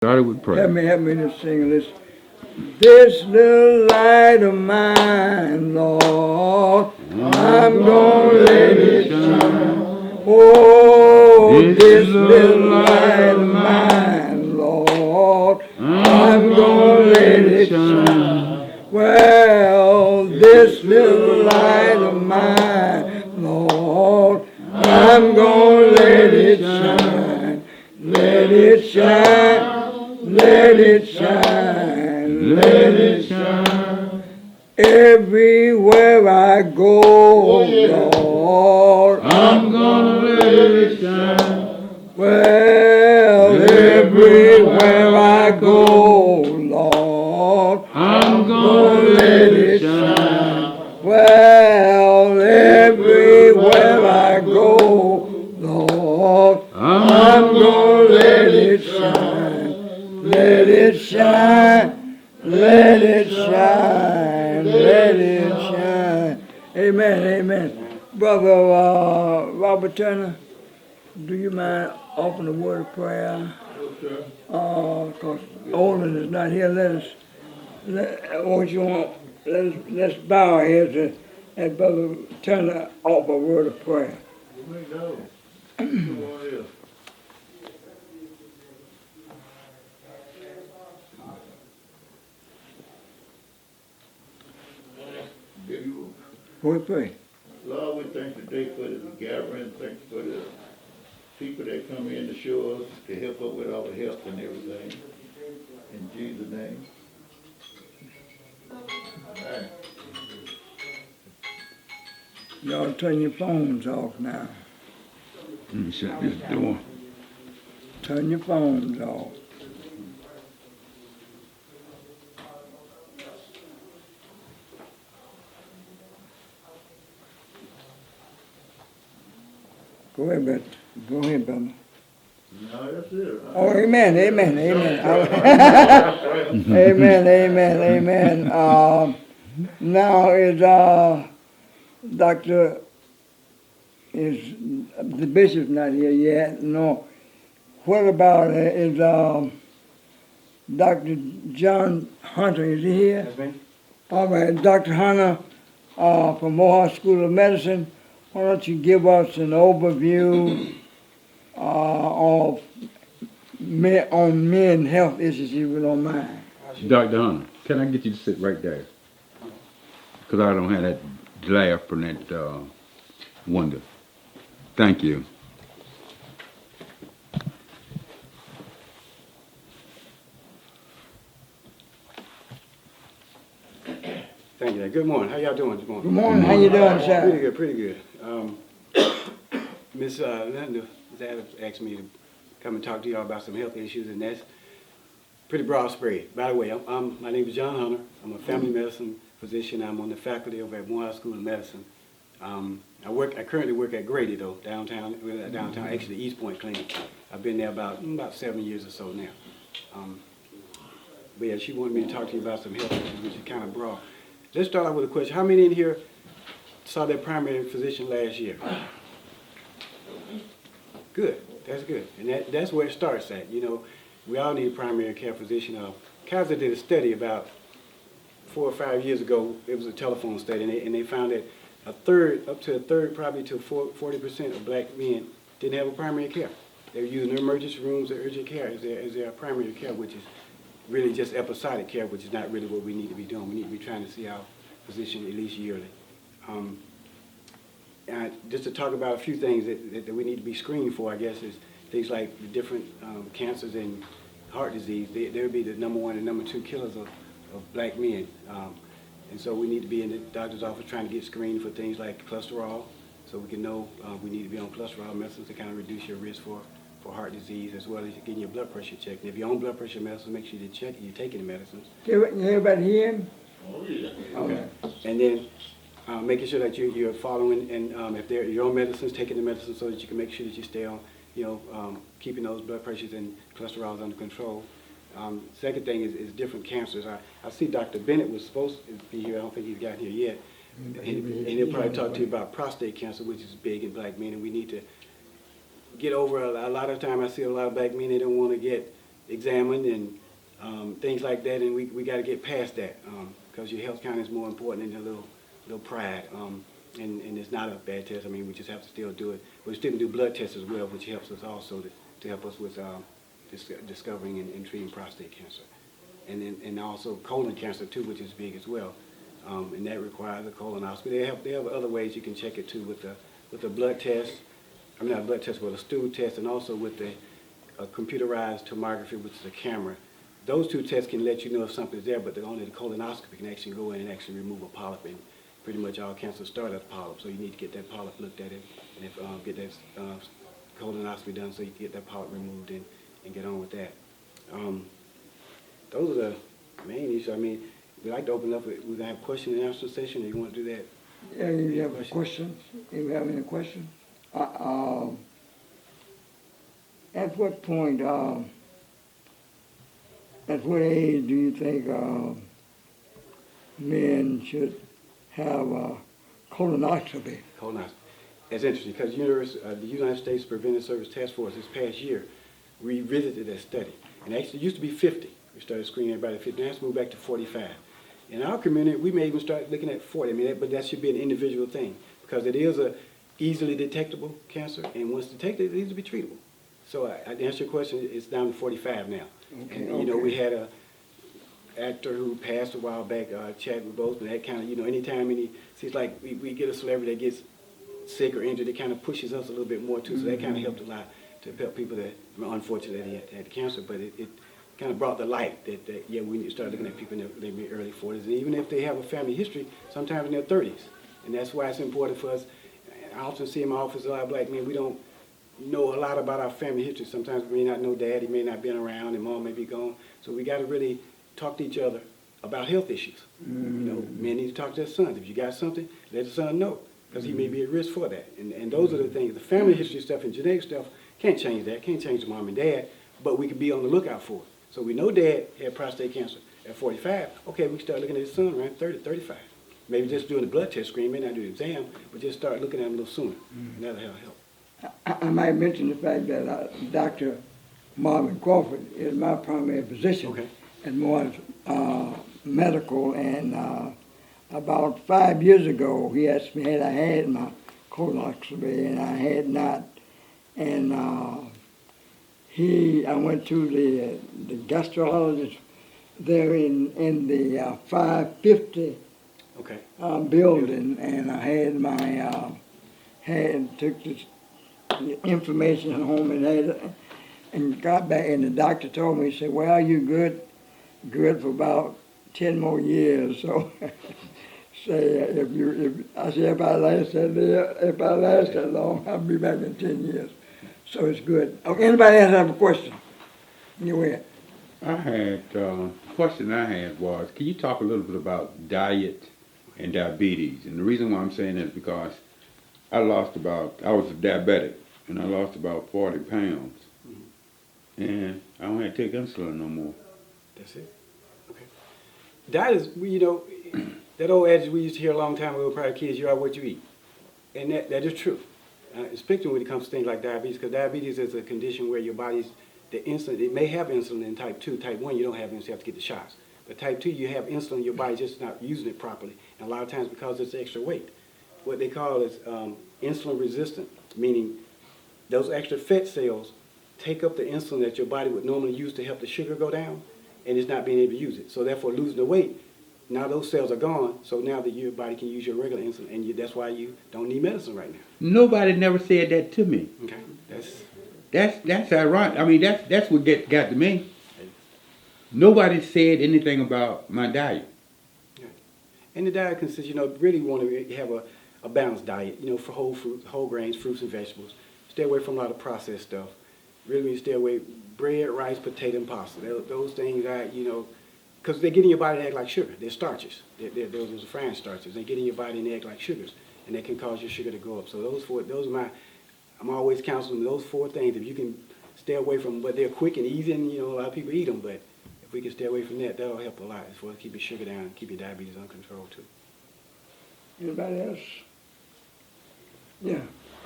Started with prayer. Help me to sing this. This little light of mine, Lord, I'm gonna let it shine. Oh, this little light of mine, Lord, I'm gonna let it shine. Well, this little light of mine, Lord, I'm gonna let it shine. Let it shine, let it shine, let it shine. Everywhere I go, Lord, I'm gonna let it shine. Well, everywhere I go, Lord, I'm gonna let it shine. Well, everywhere I go, Lord, I'm gonna let it shine. Let it shine, let it shine, let it shine. Amen, amen. Brother Robert Turner, do you mind offering a word of prayer? Because Olin is not here. Let's bow our heads and Brother Turner offer a word of prayer. Go ahead, pray. Lord, we thank you today for this gathering. Thank you for the people that come in to show us, to help us with our health and everything. In Jesus' name. Amen. Y'all turn your phones off now. Let me shut this door. Turn your phones off. Go ahead, brother. Go ahead, brother. No, that's it. Oh, amen, amen, amen. Amen, amen, amen. Now is Doctor, is the bishop's not here yet? No. What about is Dr. John Hunter? Is he here? That's me. All right, Dr. Hunter from Morehouse School of Medicine. Why don't you give us an overview of men health issues, if you don't mind? Dr. Hunter, can I get you to sit right there? Because I don't have that laugh from that wonder. Thank you. Thank you. Good morning. How y'all doing this morning? Good morning. How you doing, Pretty sir? good, pretty good. Miss Linda Adams asked me to come and talk to y'all about some health issues, and that's pretty broad spread. By the way, my name is John Hunter. I'm a family medicine physician. I'm on the faculty over at Morehouse School of Medicine. I currently work at Grady though, downtown, actually East Point Clinic. I've been there about 7 years or so now. But yeah, she wanted me to talk to you about some health issues, which is kind of broad. Let's start off with a question. How many in here saw their primary physician last year? Good. That's good. And that's where it starts at. You know, we all need a primary care physician. Kaiser did a study about 4 or 5 years ago. It was a telephone study, and they found that up to a third, probably to 40% of black men didn't have a primary care. They were using their emergency rooms or urgent care as their primary care, which is really just episodic care, which is not really what we need to be doing. We need to be trying to see our physician at least yearly. Just to talk about a few things that we need to be screened for, I guess, is things like the different cancers and heart disease. They would be the number 1 and number 2 killers of black men. And so we need to be in the doctor's office trying to get screened for things like cholesterol, so we can know we need to be on cholesterol medicines to kind of reduce your risk for heart disease, as well as getting your blood pressure checked. And if you're on blood pressure medicine, make sure you check you're taking the medicines. Everybody hear him? Oh, yeah. Okay. And then making sure that you're following, and if they're your own medicines, taking the medicines so that you can make sure that you stay on, keeping those blood pressures and cholesterols under control. Second thing is different cancers. I see Dr. Bennett was supposed to be here. I don't think he's gotten here yet. And he'll probably talk to you about prostate cancer, which is big in black men, and we need to get over a lot of time. I see a lot of black men, they don't want to get examined and things like that, and we got to get past that because your health count is more important than your little pride. And it's not a bad test. I mean, we just have to still do it. We still can do blood tests as well, which helps us also to help us with discovering and treating prostate cancer. And also colon cancer too, which is big as well. And that requires a colonoscopy. They have other ways you can check it too with the blood test. I mean, not a blood test, but a stool test, and also with the computerized tomography, which is a camera. Those two tests can let you know if something's there, but only the colonoscopy can actually go in and actually remove a polyp. And pretty much all cancers start as polyps, so you need to get that polyp looked at, and get that colonoscopy done so you can get that polyp removed and get on with that. Those are the main issues. I mean, we'd like to open up, we're going to have a question and answer session. Do you want to do that? Yeah, you have questions? You have any questions? At what point, at what age do you think men should have a colonoscopy? Colonoscopy. That's interesting because the United States Preventive Service Task Force this past year revisited that study. And actually, it used to be 50. We started screening everybody at 50. Now it's moved back to 45. In our community, we may even start looking at 40. I mean, but that should be an individual thing because it is a easily detectable cancer, and once detected, it needs to be treatable. So I answer your question, it's down to 45 now. Okay, And, you know, we had a actor who passed a while back, Chadwick Boseman, that kind of, you know, anytime seems like we get a celebrity that gets sick or injured, it kind of pushes us a little bit more too, so that kind of helped a lot to help people that, unfortunately, he had cancer, but it kind of brought the light that yeah, we need to start looking at people in their early 40s, and even if they have a family history, sometimes in their 30s. And that's why it's important for us. I often see in my office a lot of black men, we don't know a lot about our family history. Sometimes we may not know dad, he may not been around, and mom may be gone. So we got to really talk to each other about health issues. You know, men need to talk to their sons. If you got something, let the son know, because he may be at risk for that. And those are the things. The family history stuff and genetic stuff can't change that, can't change the mom and dad, but we can be on the lookout for it. So we know dad had prostate cancer at 45. Okay, we can start looking at his son around 30, 35. Maybe just doing the blood test screen, may not do the exam, but just start looking at him a little sooner. And that'll help. I might mention the fact that Dr. Marvin Crawford is my primary physician Okay. at Moore's Medical, and about 5 years ago, he asked me had I had my colonoscopy, and I had not. And I went to the gastrologist there in the 550 Okay. building, and I had my took the information home and got back, and the doctor told me, he said, well, you good for about 10 more years. So say if I last that long, I'll be back in 10 years. So it's good. Okay, anybody else have a question? You in? I had, question I had was, can you talk a little bit about diet and diabetes? And the reason why I'm saying that is because I was a diabetic, and I lost about 40 pounds. And I don't have to take insulin no more. That's it. Okay. That is, you know, that old adage we used to hear a long time ago, probably kids, you are what you eat. And that is true. Especially when it comes to things like diabetes, because diabetes is a condition where your body's, the insulin, it may have insulin in type 2. Type 1, you don't have insulin, you have to get the shots. But type 2, you have insulin, your body's just not using it properly. And a lot of times because it's extra weight. What they call is insulin resistant, meaning those extra fat cells take up the insulin that your body would normally use to help the sugar go down, and it's not being able to use it. So therefore, losing the weight, now those cells are gone, so now that your body can use your regular insulin, and that's why you don't need medicine right now. Nobody never said that to me. Okay, That's ironic. I mean, that's what got to me. Nobody said anything about my diet. and the diet consists, you know, really want to have a balanced diet, you know, for whole fruit, whole grains, fruits and vegetables. Stay away from a lot of processed stuff. Really stay away bread, rice, potato, and pasta. Those things are, you know, because they get in your body and act like sugar. They're starches. Those are refined starches. They get in your body and they act like sugars, and they can cause your sugar to go up. So I'm always counseling those 4 things. If you can stay away from them, but they're quick and easy, and, you know, a lot of people eat them, but if we can stay away from that, that'll help a lot as well as keep your sugar down and keep your diabetes under control too. Anybody else? Yeah.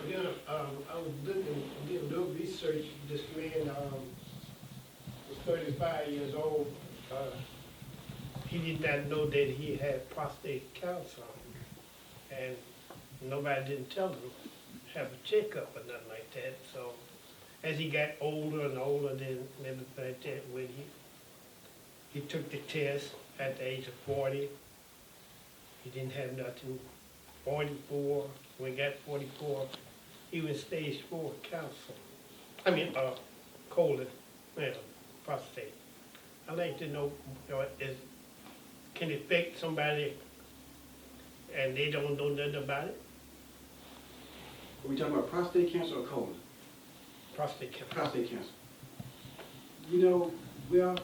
Again, I was doing research. This man was 35 years old. He did not know that he had prostate cancer. And nobody didn't tell him to have a checkup or nothing like that. So as he got older and older, then everything like that, when he took the test at the age of 40, he didn't have nothing. 44, when he got 44, he was stage 4 cancer. Colon, prostate. I'd like to know, can it affect somebody and they don't know nothing about it? Are we talking about prostate cancer or colon? Prostate cancer. Prostate cancer. You know, well,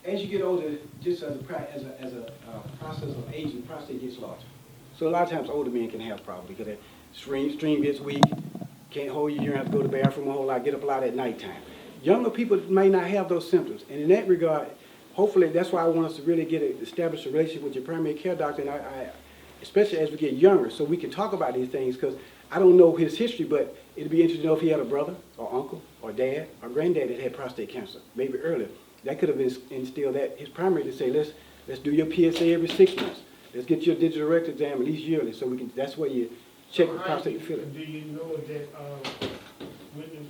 as you get older, just as a process of aging, prostate gets larger. So a lot of times older men can have problems because their stream gets weak, can't hold your urine, have to go to the bathroom a whole lot, get up a lot at nighttime. Younger people may not have those symptoms, and in that regard, hopefully that's why I want us to really establish a relationship with your primary care doctor, and I especially as we get younger, so we can talk about these things, because I don't know his history, but it'd be interesting to know if he had a brother, or uncle, or dad, or granddad that had prostate cancer, maybe earlier. That could have instilled that his primary to say, let's do your PSA every 6 months. Let's get your digital rectal exam at least yearly, so we can. That's where you check the prostate and feel it. Do you know that when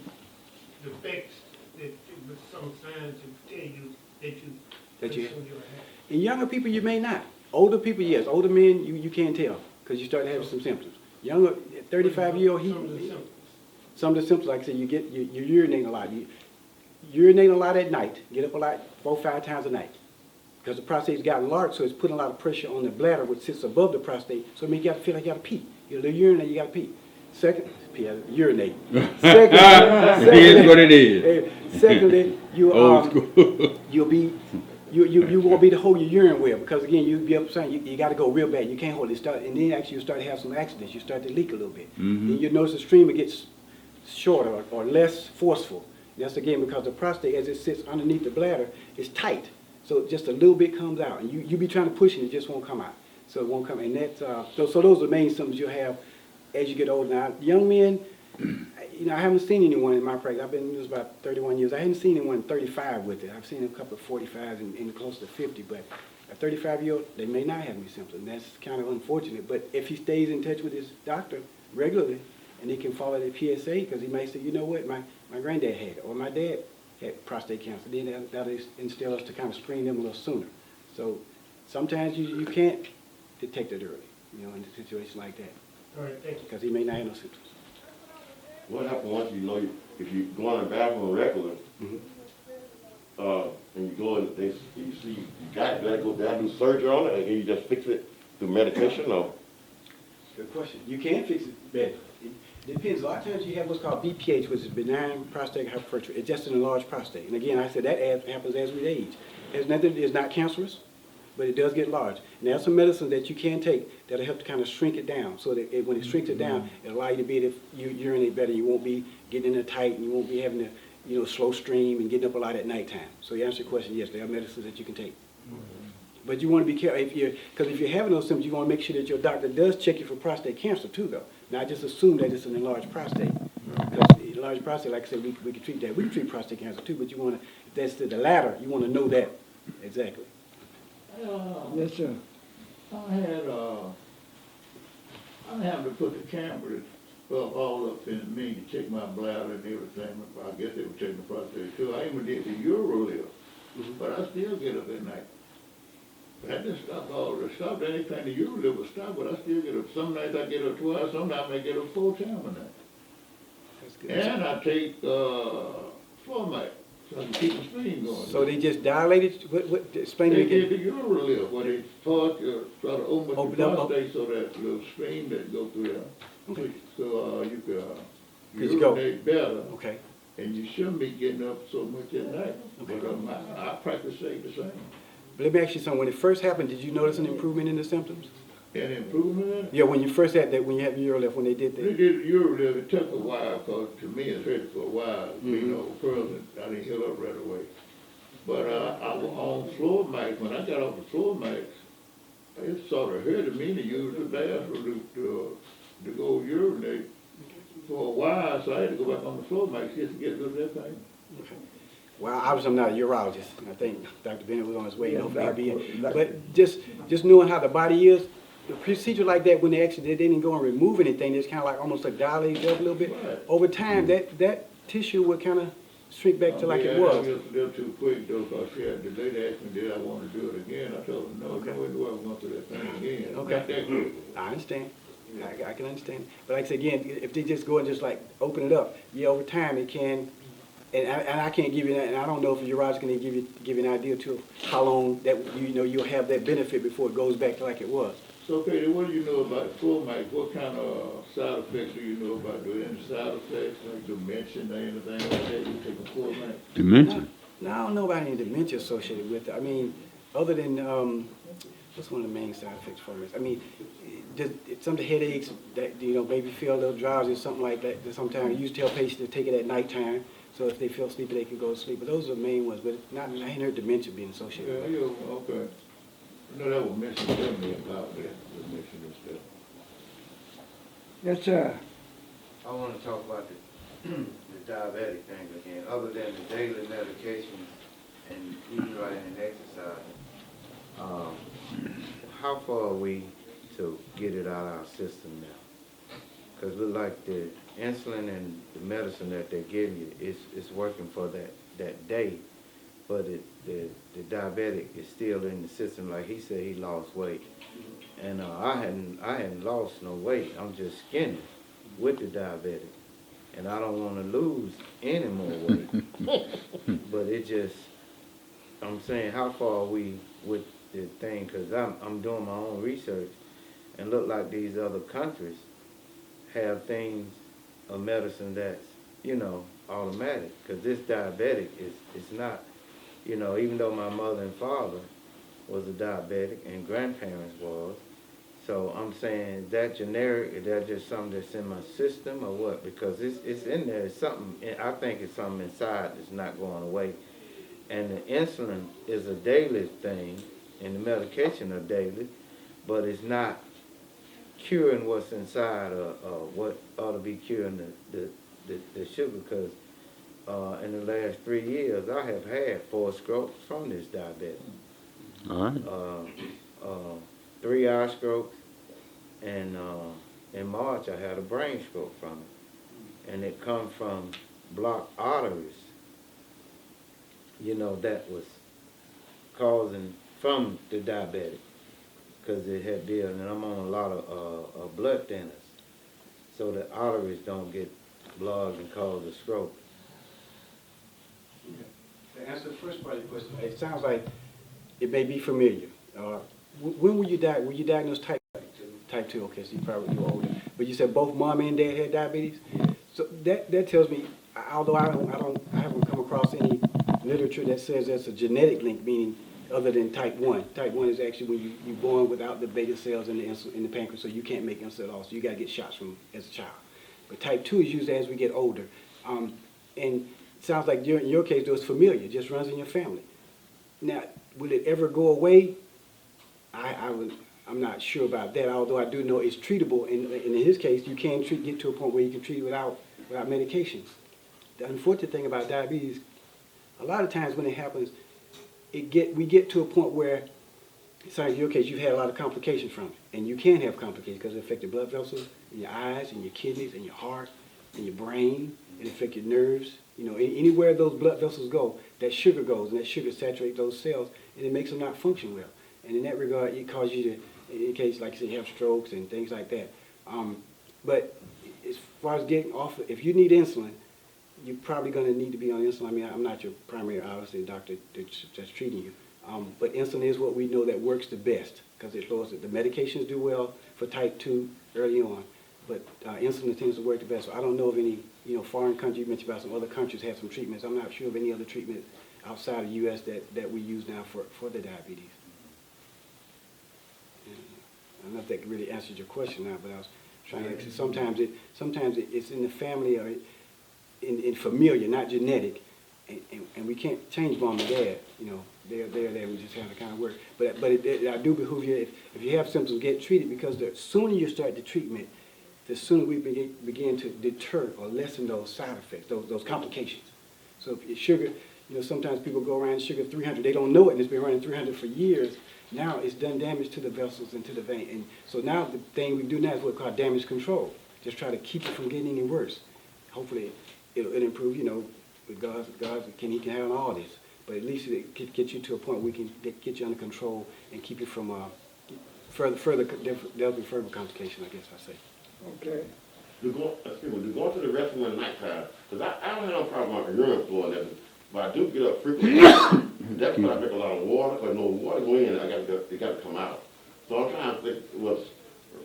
the effects that with some signs to tell you that you have? In younger people, you may not. Older people, yes. Older men, you can't tell because you start having some symptoms. Younger, 35-year-old, Some of the symptoms. some of the symptoms, like I said, you urinate a lot. You urinate a lot at night. Get up a lot, 4 or 5 times a night. Because the prostate's gotten large, so it's putting a lot of pressure on the bladder, which sits above the prostate. So it makes you feel like you got to pee. You get a little urine and you got to pee. Second, urinate. Here's what it is. Secondly, you Old school. you won't be to hold your urine well because again you'll be up saying you got to go real bad. You can't hold it. And then actually you start to have some accidents. You start to leak a little bit. And you notice the stream gets shorter or less forceful. That's again because the prostate, as it sits underneath the bladder, is tight. So just a little bit comes out, and you be trying to push it, it just won't come out. So it won't come. And that's so those are the main symptoms you'll have as you get older. Now, young men, I haven't seen anyone in my practice. I've been in this about 31 years. I haven't seen anyone 35 with it. I've seen a couple of 45s and close to 50. But a 35-year-old, they may not have any symptoms. That's kind of unfortunate. But if he stays in touch with his doctor regularly, and he can follow the PSA, because he may say, you know what, my granddad had it, or my dad had prostate cancer. Then that'll instill us to kind of screen them a little sooner. So sometimes you can't detect it early, in a situation like that, All right, thank you. because he may not have no symptoms. What happens once if you go in the bathroom regular, and you go in, you see you gotta go down and do surgery on it, and you just fix it through medication, or? Good question. You can fix it better. It depends. A lot of times you have what's called BPH, which is benign prostatic hypertrophy. It's just an enlarged prostate. And again, I said that happens as we age. It's not cancerous, but it does get large. And there's some medicines that you can take that'll help to kind of shrink it down, so that when it shrinks it down, it'll allow you to be able to urinate better. You won't be getting in there tight, and you won't be having to, slow stream and getting up a lot at nighttime. So you answer your question, yes, there are medicines that you can take. But you want to be careful, because if you're having those symptoms, you want to make sure that your doctor does check you for prostate cancer too, though. Not just assume that it's an enlarged prostate. Because enlarged prostate, like I said, we can treat that. We can treat prostate cancer too, but you want to, if that's the latter, you want to know that. Exactly. Yes, sir. I had to put the cameras all up in me to check my bladder and everything. I guess they were checking the prostate too. I even did the Urolift, but I still get up at night. That didn't stop anything. The Urolift was stopped, but I still get up. Some nights I get up twice, sometimes I get up 4 times a night. That's good. And I take Flomax, so I can keep the stream going. So they just dilated, explain They it did again. the Urolift, where they try to open Open the up. prostate so that little stream that go through there. Okay. So you could Could you go? urinate better, Okay. and you shouldn't be getting up so much at night. Okay. But I practice say the same. But let me ask you something. When it first happened, did you notice an improvement in the symptoms? And improvement in it? Yeah, when you first had that, when you had your Urolift, when they did They that. did Urolift, it took a while, because to me it's hurt for a while, being Mhm. old person, I didn't heal up right away. But I was on Flomax. When I got off the Flomax, it sort of hurted me to use the bathroom to go urinate for a while, so I had to go back on the Flomax just to get rid of that thing. Okay. Well, obviously, I'm not a urologist, and I think Dr. Bennett was on his way, Yeah, hopefully he'll be in. doctor. But just knowing how the body is, the procedure like that, when they didn't go and remove anything, it's kind of like almost like dilated up a little bit. Right. Over time, that tissue would kind of shrink back to like it was. I was a little too quick though, cause she had, the lady asked me, did I wanna do it again? I told her, no, Okay. no way do I want to do that thing again. Okay. Not that quick. I understand. I can understand. But like I said, again, if they just go and just like open it up, yeah, over time it can, and I can't give you that, and I don't know if a urologist can give you an idea to how long that, you'll have that benefit before it goes back to like it was. So Katie, what do you know about Fulmax? What kind of side effects do you know about? Do any side effects like dementia or anything like that? You take a Fulmax? Dementia. No, I don't know about any dementia associated with it. I mean, other than, what's one of the main side effects for it? I mean, just some of the headaches that, maybe feel a little drowsy or something like that. That sometimes you used to tell patients to take it at nighttime, so if they feel sleepy, they can go to sleep. But those are the main ones, but I ain't heard dementia being associated with it. Yeah, okay. No, that was mentioned to me about that, the mention and stuff. Yes, sir. I want to talk about the diabetic thing again, other than the daily medications and eating right and exercising. How far are we to get it out of our system now? Because look like the insulin and the medicine that they give you is working for that day, but the diabetic is still in the system. Like he said, he lost weight, and I hadn't lost no weight. I'm just skinny with the diabetic, and I don't want to lose any more weight. But it just, I'm saying, how far are we with the thing? Because I'm doing my own research, and look like these other countries have things, a medicine that's, automatic. Because this diabetic is not, even though my mother and father was a diabetic and grandparents was. So I'm saying, that generic, is that just something that's in my system or what? Because it's in there, it's something, I think it's something inside that's not going away. And the insulin is a daily thing, and the medication are daily, but it's not curing what's inside or what ought to be curing the sugar. Because in the last 3 years, I have had 4 strokes from this diabetes. All right. 3 eye strokes, and in March I had a brain stroke from it, and it come from blocked arteries, that was causing from the diabetic, because it had deal, and I'm on a lot of blood thinners, so the arteries don't get blocked and cause a stroke. To answer the first part of your question, it sounds like it may be familiar. When were you diagnosed type 2? Okay, so you were older. But you said both mom and dad had diabetes? So that tells me, although I haven't come across any literature that says there's a genetic link, meaning other than type 1. Type 1 is actually when you're born without the beta cells in the pancreas, so you can't make insulin at all, so you got to get shots from as a child. But type 2 is usually as we get older. And it sounds like in your case, though, it's familiar, it just runs in your family. Now, will it ever go away? I'm not sure about that, although I do know it's treatable. In his case, you can get to a point where you can treat it without medications. The unfortunate thing about diabetes, a lot of times when it happens, we get to a point where, sorry, in your case, you've had a lot of complications from it. And you can have complications because it affects the blood vessels in your eyes, and your kidneys, and your heart, and your brain. It affects your nerves. Anywhere those blood vessels go, that sugar goes, and that sugar saturates those cells, and it makes them not function well. And in that regard, it causes you to, in case, like you say, have strokes and things like that. But as far as getting off, if you need insulin, you're probably going to need to be on insulin. I mean, I'm not your primary, obviously, doctor that's treating you. But insulin is what we know that works the best, because it lowers it. The medications do well for type 2 early on, but insulin tends to work the best. So I don't know of any, foreign country. You mentioned about some other countries have some treatments. I'm not sure of any other treatment outside of the U.S. that we use now for the diabetes. I don't know if that really answered your question now, but I was trying to. Sometimes it's in the family or in familiar, not genetic, and we can't change mom and dad. They're there. We just have to kind of work. But I do behoove you, if you have symptoms, get treated, because the sooner you start the treatment, the sooner we begin to deter or lessen those side effects, those complications. So if your sugar, You know, sometimes people go around sugar 300, they don't know it, and it's been running 300 for years. Now it's done damage to the vessels and to the vein. And so now the thing we do now is what we call damage control. Just try to keep it from getting any worse. Hopefully it'll improve, you know, with God's he can handle all this. But at least it can get you to a point where we can get you under control and keep you from further developing further complication, I guess I say. Okay. You go to the restroom at nighttime, because I don't have no problem with urine flow and everything, but I do get up frequently. That's why I drink a lot of water, because no water go in, it got to come out. So I'm trying to think, was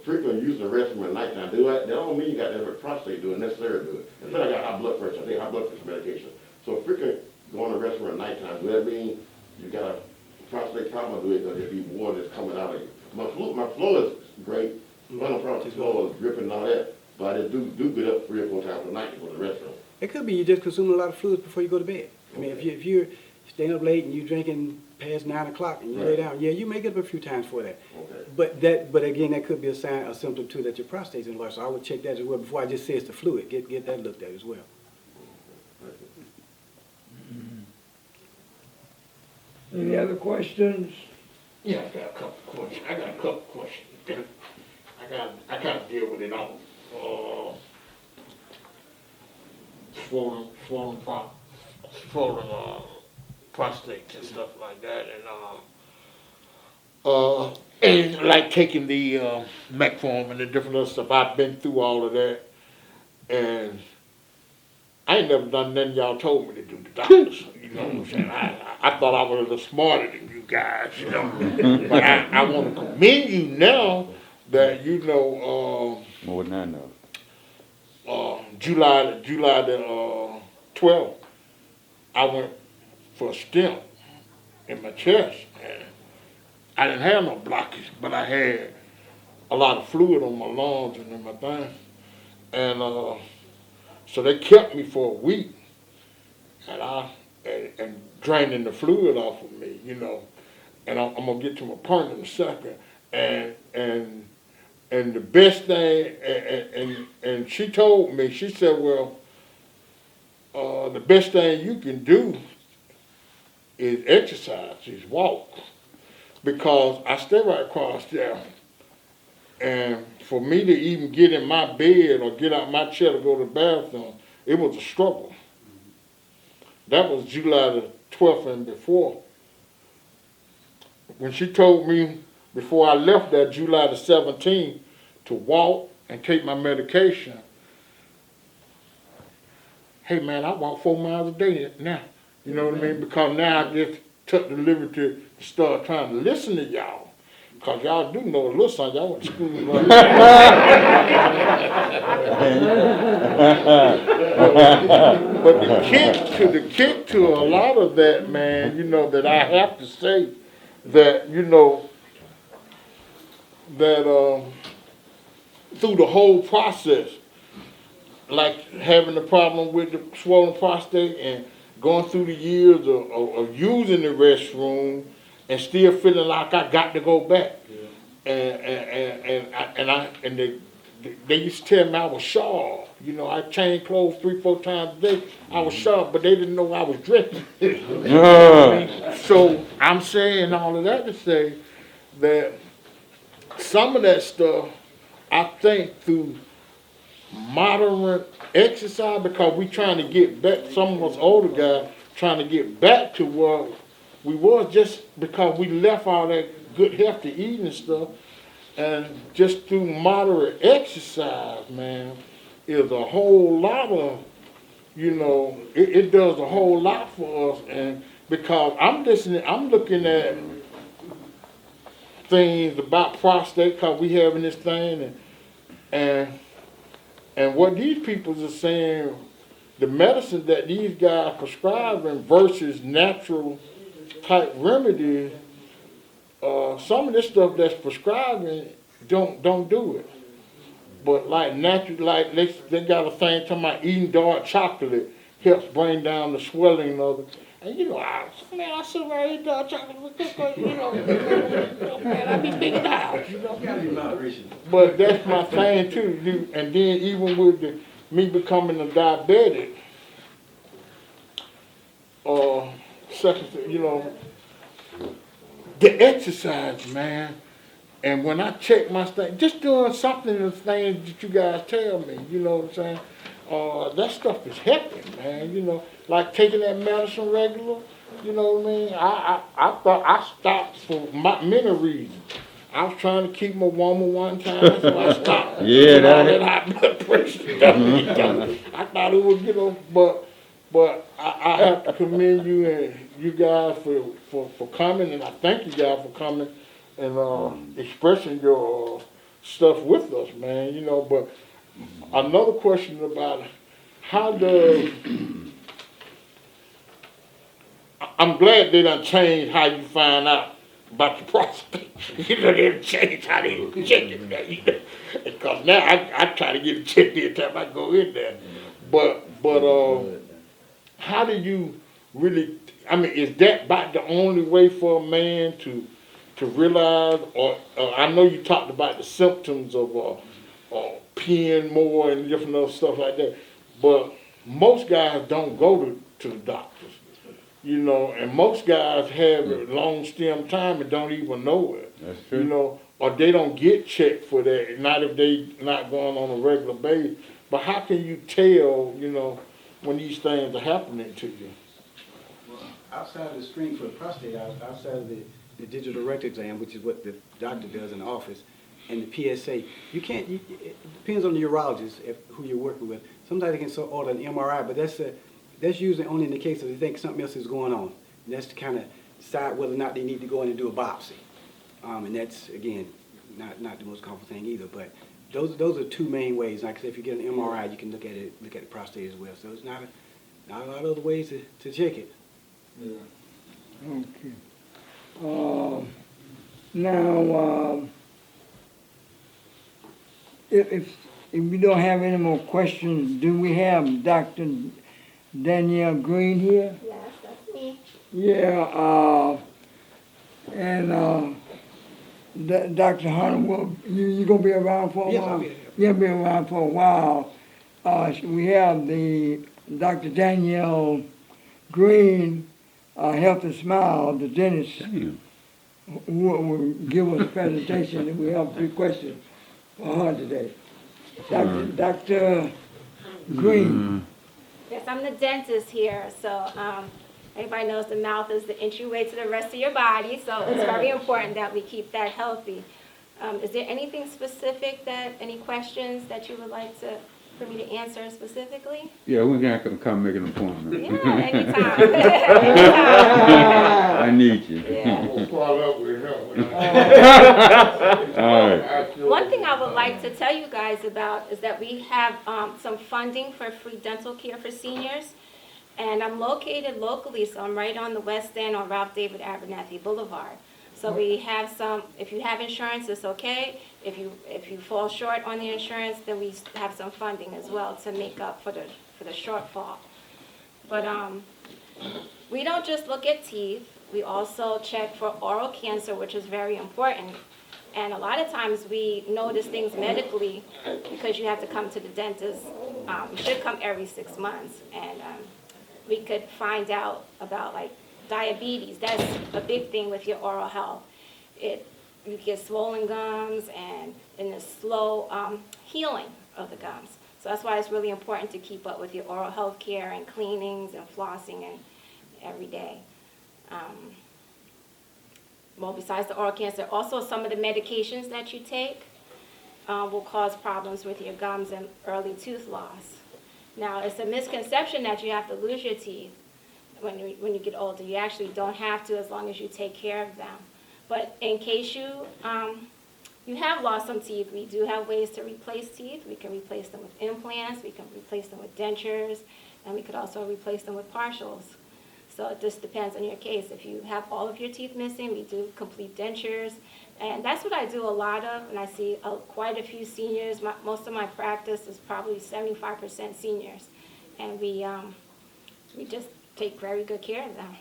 frequent use of the restroom at nighttime, that don't mean you got to have a prostate do it, necessarily do it. Instead I got high blood pressure, I take high blood pressure medication. So frequent going to the restroom at nighttime, does that mean you got a prostate problem, or do it because there be water that's coming out of you? My flow is great, no problem, flow is dripping and all that, but I do get up 3 or 4 times a night to go to the restroom. It could be you just consuming a lot of fluids before you go to bed. I mean, if you're staying up late and you're drinking past 9 o'clock and you lay down, yeah, you may get up a few times for that. Okay. But again, that could be a symptom too that your prostate's enlarged. So I would check that as well before I just say it's the fluid. Get that looked at as well. Any other questions? Yeah, I got a couple questions. I gotta deal with it all. Swollen prostate and stuff like that, and like taking the metformin and the different other stuff. I've been through all of that, and I ain't never done nothing y'all told me to do, the doctors. You know what I'm saying? I thought I was a little smarter than you guys, you know. But I want to commend you now that, you know, More than I know. July the 12th, I went for a stent in my chest. And I didn't have no blockage, but I had a lot of fluid on my lungs and in my thing. And so they kept me for a week, and draining the fluid off of me, you know. And I'm gonna get to my point in a second. And the best thing, and she told me, she said, well, the best thing you can do is exercise, is walk. Because I stay right across there. And for me to even get in my bed or get out my chair to go to the bathroom, it was a struggle. That was July the 12th and before. When she told me before I left there, July the 17th, to walk and take my medication, hey man, I walk 4 miles a day now. You know what I mean? Because now I just took the liberty to start trying to listen to y'all. Because y'all do know a little something. Y'all went to school. But the kick to a lot of that, man, you know, that I have to say that, you know, that through the whole process, like having the problem with the swollen prostate and going through the years of using the restroom and still feeling like I got to go back. Yeah. And they used to tell me I was sharp. You know, I changed clothes 3-4 times a day. I was sharp, but they didn't know I was dressing. So I'm saying all of that to say that some of that stuff, I think through moderate exercise, because we trying to get back, some of us older guys trying to get back to where we was, just because we left all that good healthy eating and stuff, and just through moderate exercise, man, is a whole lot of, you know, it does a whole lot for us. And because I'm looking at things about prostate, because we having this thing, and what these people are saying, the medicine that these guys prescribing versus natural type remedies, some of this stuff that's prescribing don't do it. But like natural, like they got a thing talking about eating dark chocolate helps bring down the swelling of it. And you know, I sit around eating dark chocolate with this, you know, man, I be big out, you know. But that's my thing too. And then even with me becoming a diabetic, second thing, you know, the exercise, man. And when I check my stuff, just doing something of the things that you guys tell me, you know what I'm saying? That stuff is helping, man, you know, like taking that medicine regular, you know what I mean? I thought I stopped for many reasons. I was trying to keep my woman one time, so I stopped. Yeah, With all that- that high blood pressure stuff, you know. I thought it was, you know, but I have to commend you and you guys for coming, and I thank you guys for coming and expressing your stuff with us, man, you know. But another question about how does, I'm glad they done changed how you find out about your prostate. You know, they done changed how they check it now, you know. Because now I try to get it checked every time I go in there. But how do you really, I mean, is that about the only way for a man to realize, or I know you talked about the symptoms of peeing more and different other stuff like that, but most guys don't go to the doctors, you know, and most guys have a long stem time and don't even know it. That's You true. know, or they don't get checked for that, not if they not going on a regular basis. But how can you tell, you know, when these things are happening to you? Outside of the screen for the prostate, outside of the digital rectal exam, which is what the doctor does in the office, and the PSA, you can't, it depends on the urologist, who you're working with. Sometimes they can sort of order an MRI, but that's usually only in the case of they think something else is going on. And that's to kind of decide whether or not they need to go in and do a biopsy. And that's, again, not the most common thing either, but those are two main ways. Like I said, if you get an MRI, you can look at the prostate as well. So it's not a lot of other ways to check it. Okay. Now, if we don't have any more questions, do we have Dr. Danielle Green here? Yes, that's me. Yeah, and Dr. Hunter, you gonna be around for a Yes, while? I'll be here. You'll be around for a while. We have the Dr. Danielle Green, Health and Smile, the dentist, Damn. who will give us a presentation, and we have 3 questions for her today. Dr. Green. Yes, I'm the dentist here, so everybody knows the mouth is the entryway to the rest of your body, so it's very important that we keep that healthy. Is there anything specific any questions that you would like for me to answer specifically? Yeah, we're gonna have to come make an appointment. Yeah, anytime. Anytime. I need you. Yeah. We'll follow up with her. All right. One thing I would like to tell you guys about is that we have some funding for free dental care for seniors. And I'm located locally, so I'm right on the west end on Ralph David Abernathy Boulevard. So we have some, if you have insurance, it's okay. If you fall short on the insurance, then we have some funding as well to make up for the shortfall. But we don't just look at teeth. We also check for oral cancer, which is very important. And a lot of times we notice things medically because you have to come to the dentist. You should come every 6 months, and we could find out about like diabetes. That's a big thing with your oral health. You get swollen gums and the slow healing of the gums. So that's why it's really important to keep up with your oral health care and cleanings and flossing and every day. Well, besides the oral cancer, also some of the medications that you take will cause problems with your gums and early tooth loss. Now, it's a misconception that you have to lose your teeth when you get older. You actually don't have to as long as you take care of them. But in case you have lost some teeth, we do have ways to replace teeth. We can replace them with implants, we can replace them with dentures, and we could also replace them with partials. So it just depends on your case. If you have all of your teeth missing, we do complete dentures. And that's what I do a lot of, and I see quite a few seniors. Most of my practice is probably 75% seniors. And we just take very good care of them.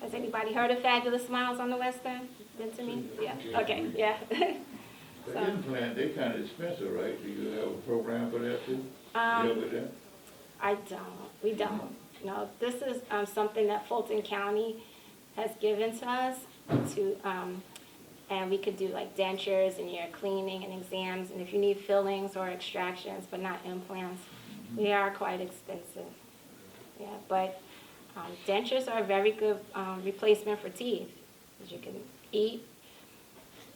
Has anybody heard of Fabulous Smiles on the West End? Been to me? Yeah, okay, yeah. The implant, they kind of expensive, right? Do you have a program for that too? Um, Yeah, with that? I don't, we don't. No, this is something that Fulton County has given to us to, and we could do like dentures and ear cleaning and exams, and if you need fillings or extractions, but not implants, they are quite expensive. Yeah, but dentures are a very good replacement for teeth, because you can eat.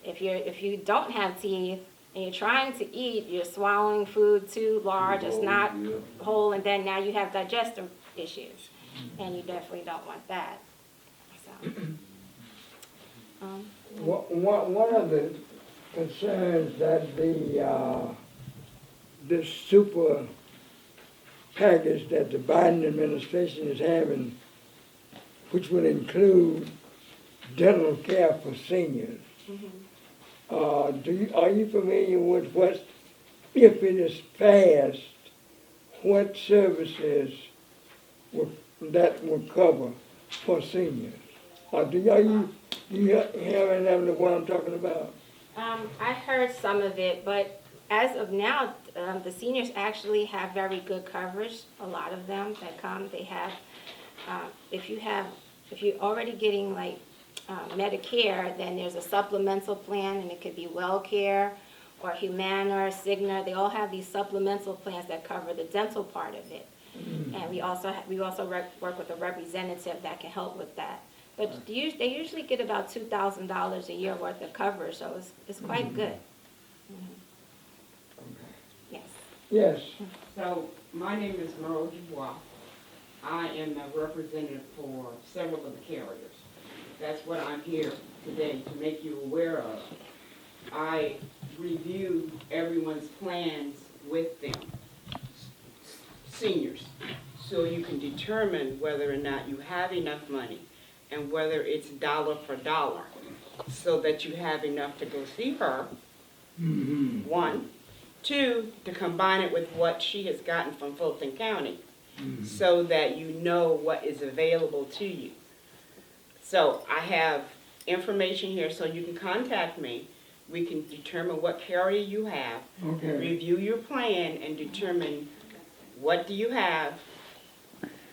If you don't have teeth and you're trying to eat, you're swallowing food too large, it's not whole, and then now you have digestive issues, and you definitely don't want that. So, One of the concerns that this super package that the Biden administration is having, which will include dental care for seniors. Are you familiar with what, if it is passed, what services that will cover for seniors? Or do you have any idea what I'm talking about? I heard some of it, but as of now, the seniors actually have very good coverage. A lot of them that come, they have, if you're already getting like Medicare, then there's a supplemental plan, and it could be WellCare or Humana or Cigna. They all have these supplemental plans that cover the dental part of it. And we also work with a representative that can help with that. But they usually get about $2,000 a year worth of coverage, so it's quite good. Yes. Yes. So, my name is Merle Dubois. I am a representative for several of the carriers. That's what I'm here today to make you aware of. I review everyone's plans with them, seniors, so you can determine whether or not you have enough money and whether it's dollar for dollar, so that you have enough to go see her, one. Two, to combine it with what she has gotten from Fulton County, so that you know what is available to you. So I have information here, so you can contact me. We can determine what carrier you have, Okay. review your plan, and determine what do you have,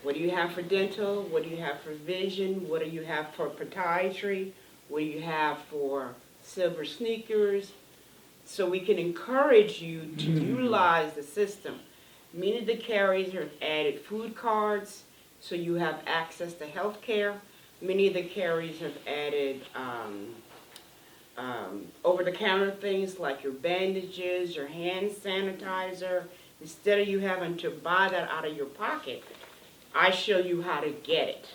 what do you have for dental, what do you have for vision, what do you have for podiatry, what do you have for silver sneakers, so we can encourage you to utilize the system. Many of the carriers have added food cards, so you have access to health care. Many of the carriers have added over-the-counter things like your bandages, your hand sanitizer. Instead of you having to buy that out of your pocket, I show you how to get it,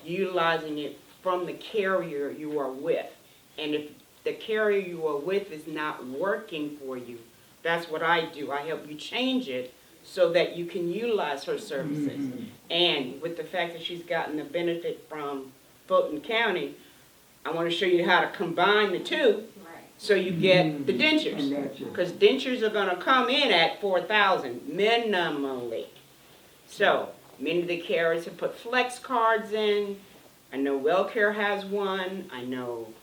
utilizing it from the carrier you are with. And if the carrier you are with is not working for you, that's what I do. I help you change it so that you can utilize her services. And with the fact that she's gotten the benefit from Fulton County, I want to show you how to combine the two so you get the dentures. I got you. Because dentures are going to come in at $4,000 minimally. So many of the carriers have put flex cards in. I know WellCare has one. I know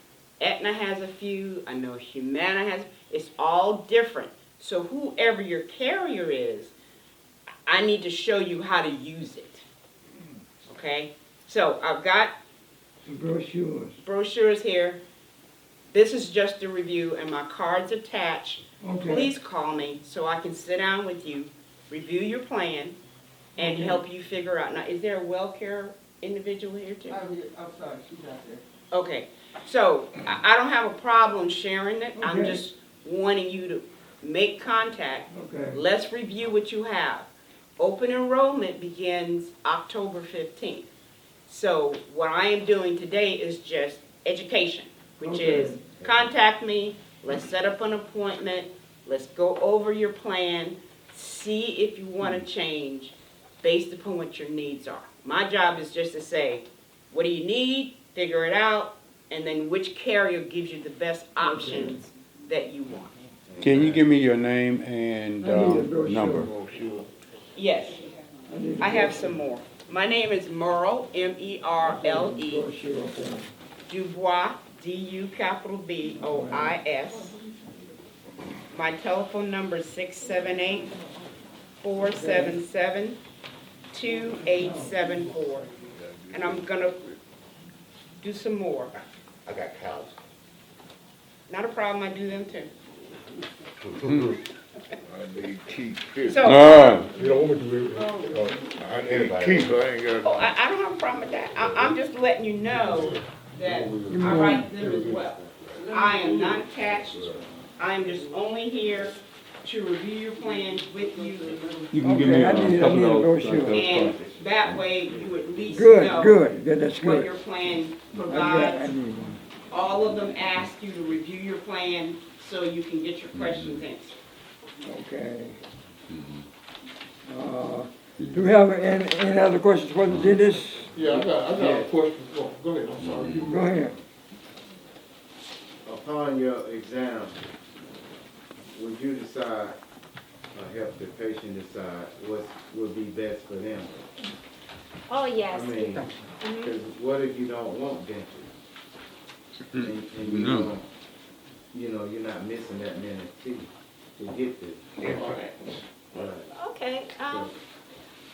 Aetna has a few. I know Humana has. It's all different. So whoever your carrier is, I need to show you how to use it. Okay? So I've got Brochures. brochures here. This is just a review, and my card's attached. Okay. Please call me so I can sit down with you, review your plan, and Okay. help you figure out. Now, is there a WellCare individual here too? I'm sorry, she's out there. Okay, so I don't have a problem sharing it. I'm Okay. just wanting you to make contact. Okay. Let's review what you have. Open enrollment begins October 15th. So what I am doing today is just education, which Okay. is contact me, let's set up an appointment, let's go over your plan, see if you want to change based upon what your needs are. My job is just to say, what do you need, figure it out, and then which carrier gives you the best options that you want. Can you give me your name and I need a brochure. number? Yes, need a I have brochure. some more. My name is Merle, M-E-R-L-E, Brochure, okay. Dubois, D-U-B-O-I-S. My telephone number is 678-477-2666. 2874. And I'm gonna do some more. I got cows. Not a problem, I do them too. I need teeth, too. So, You don't want me to, I need teeth, I ain't got. I don't have a problem with that. I'm just letting you know that I write them as well. I am not attached. I am just only here to review your plans with you. You can give me Okay, I need a brochure. And that way you at least Good, know good, that's what good. your plan I provides. need one. All of them ask you to review your plan so you can get your questions answered. Okay. Do we have any other questions for the dentist? Yeah, I got a question, go ahead, I'm sorry. Go ahead. Upon your exam, would you decide, or help the patient decide what would be best for them? Oh, yes. I mean, Mhm. because what if you don't want dental? And you No. don't, you know, you're not missing that many teeth to get this. Right. Okay,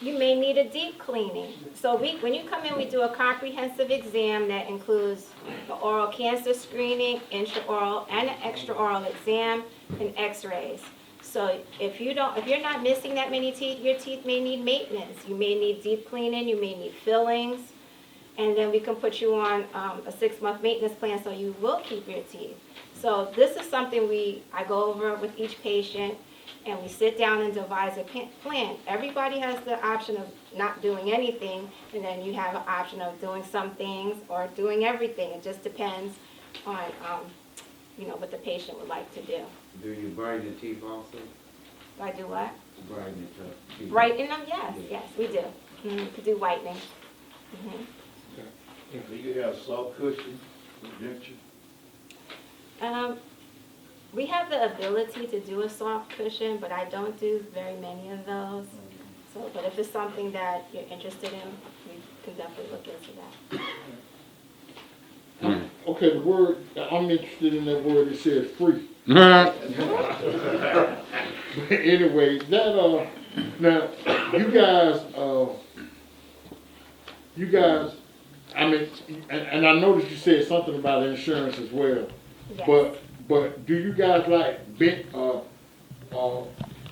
you may need a deep cleaning. So when you come in, we do a comprehensive exam that includes the oral cancer screening, intraoral and an extraoral exam, and x-rays. So if you're not missing that many teeth, your teeth may need maintenance. You may need deep cleaning, you may need fillings, and then we can put you on a 6-month maintenance plan so you will keep your teeth. So this is something I go over with each patient, and we sit down and devise a plan. Everybody has the option of not doing anything, and then you have an option of doing some things or doing everything. It just depends on, what the patient would like to do. Do you brighten the teeth also? Do I do what? Brighten the teeth? Brighten them? Yes, we do. Could do whitening. Mhm. Do you have soft cushion for denture? We have the ability to do a soft cushion, but I don't do very many of those. So, but if it's something that you're interested in, we can definitely look into that. Okay, the word, I'm interested in that word that says free. But anyway, that, now, I mean, and I noticed you said something about insurance as well. Yes. But do you guys like,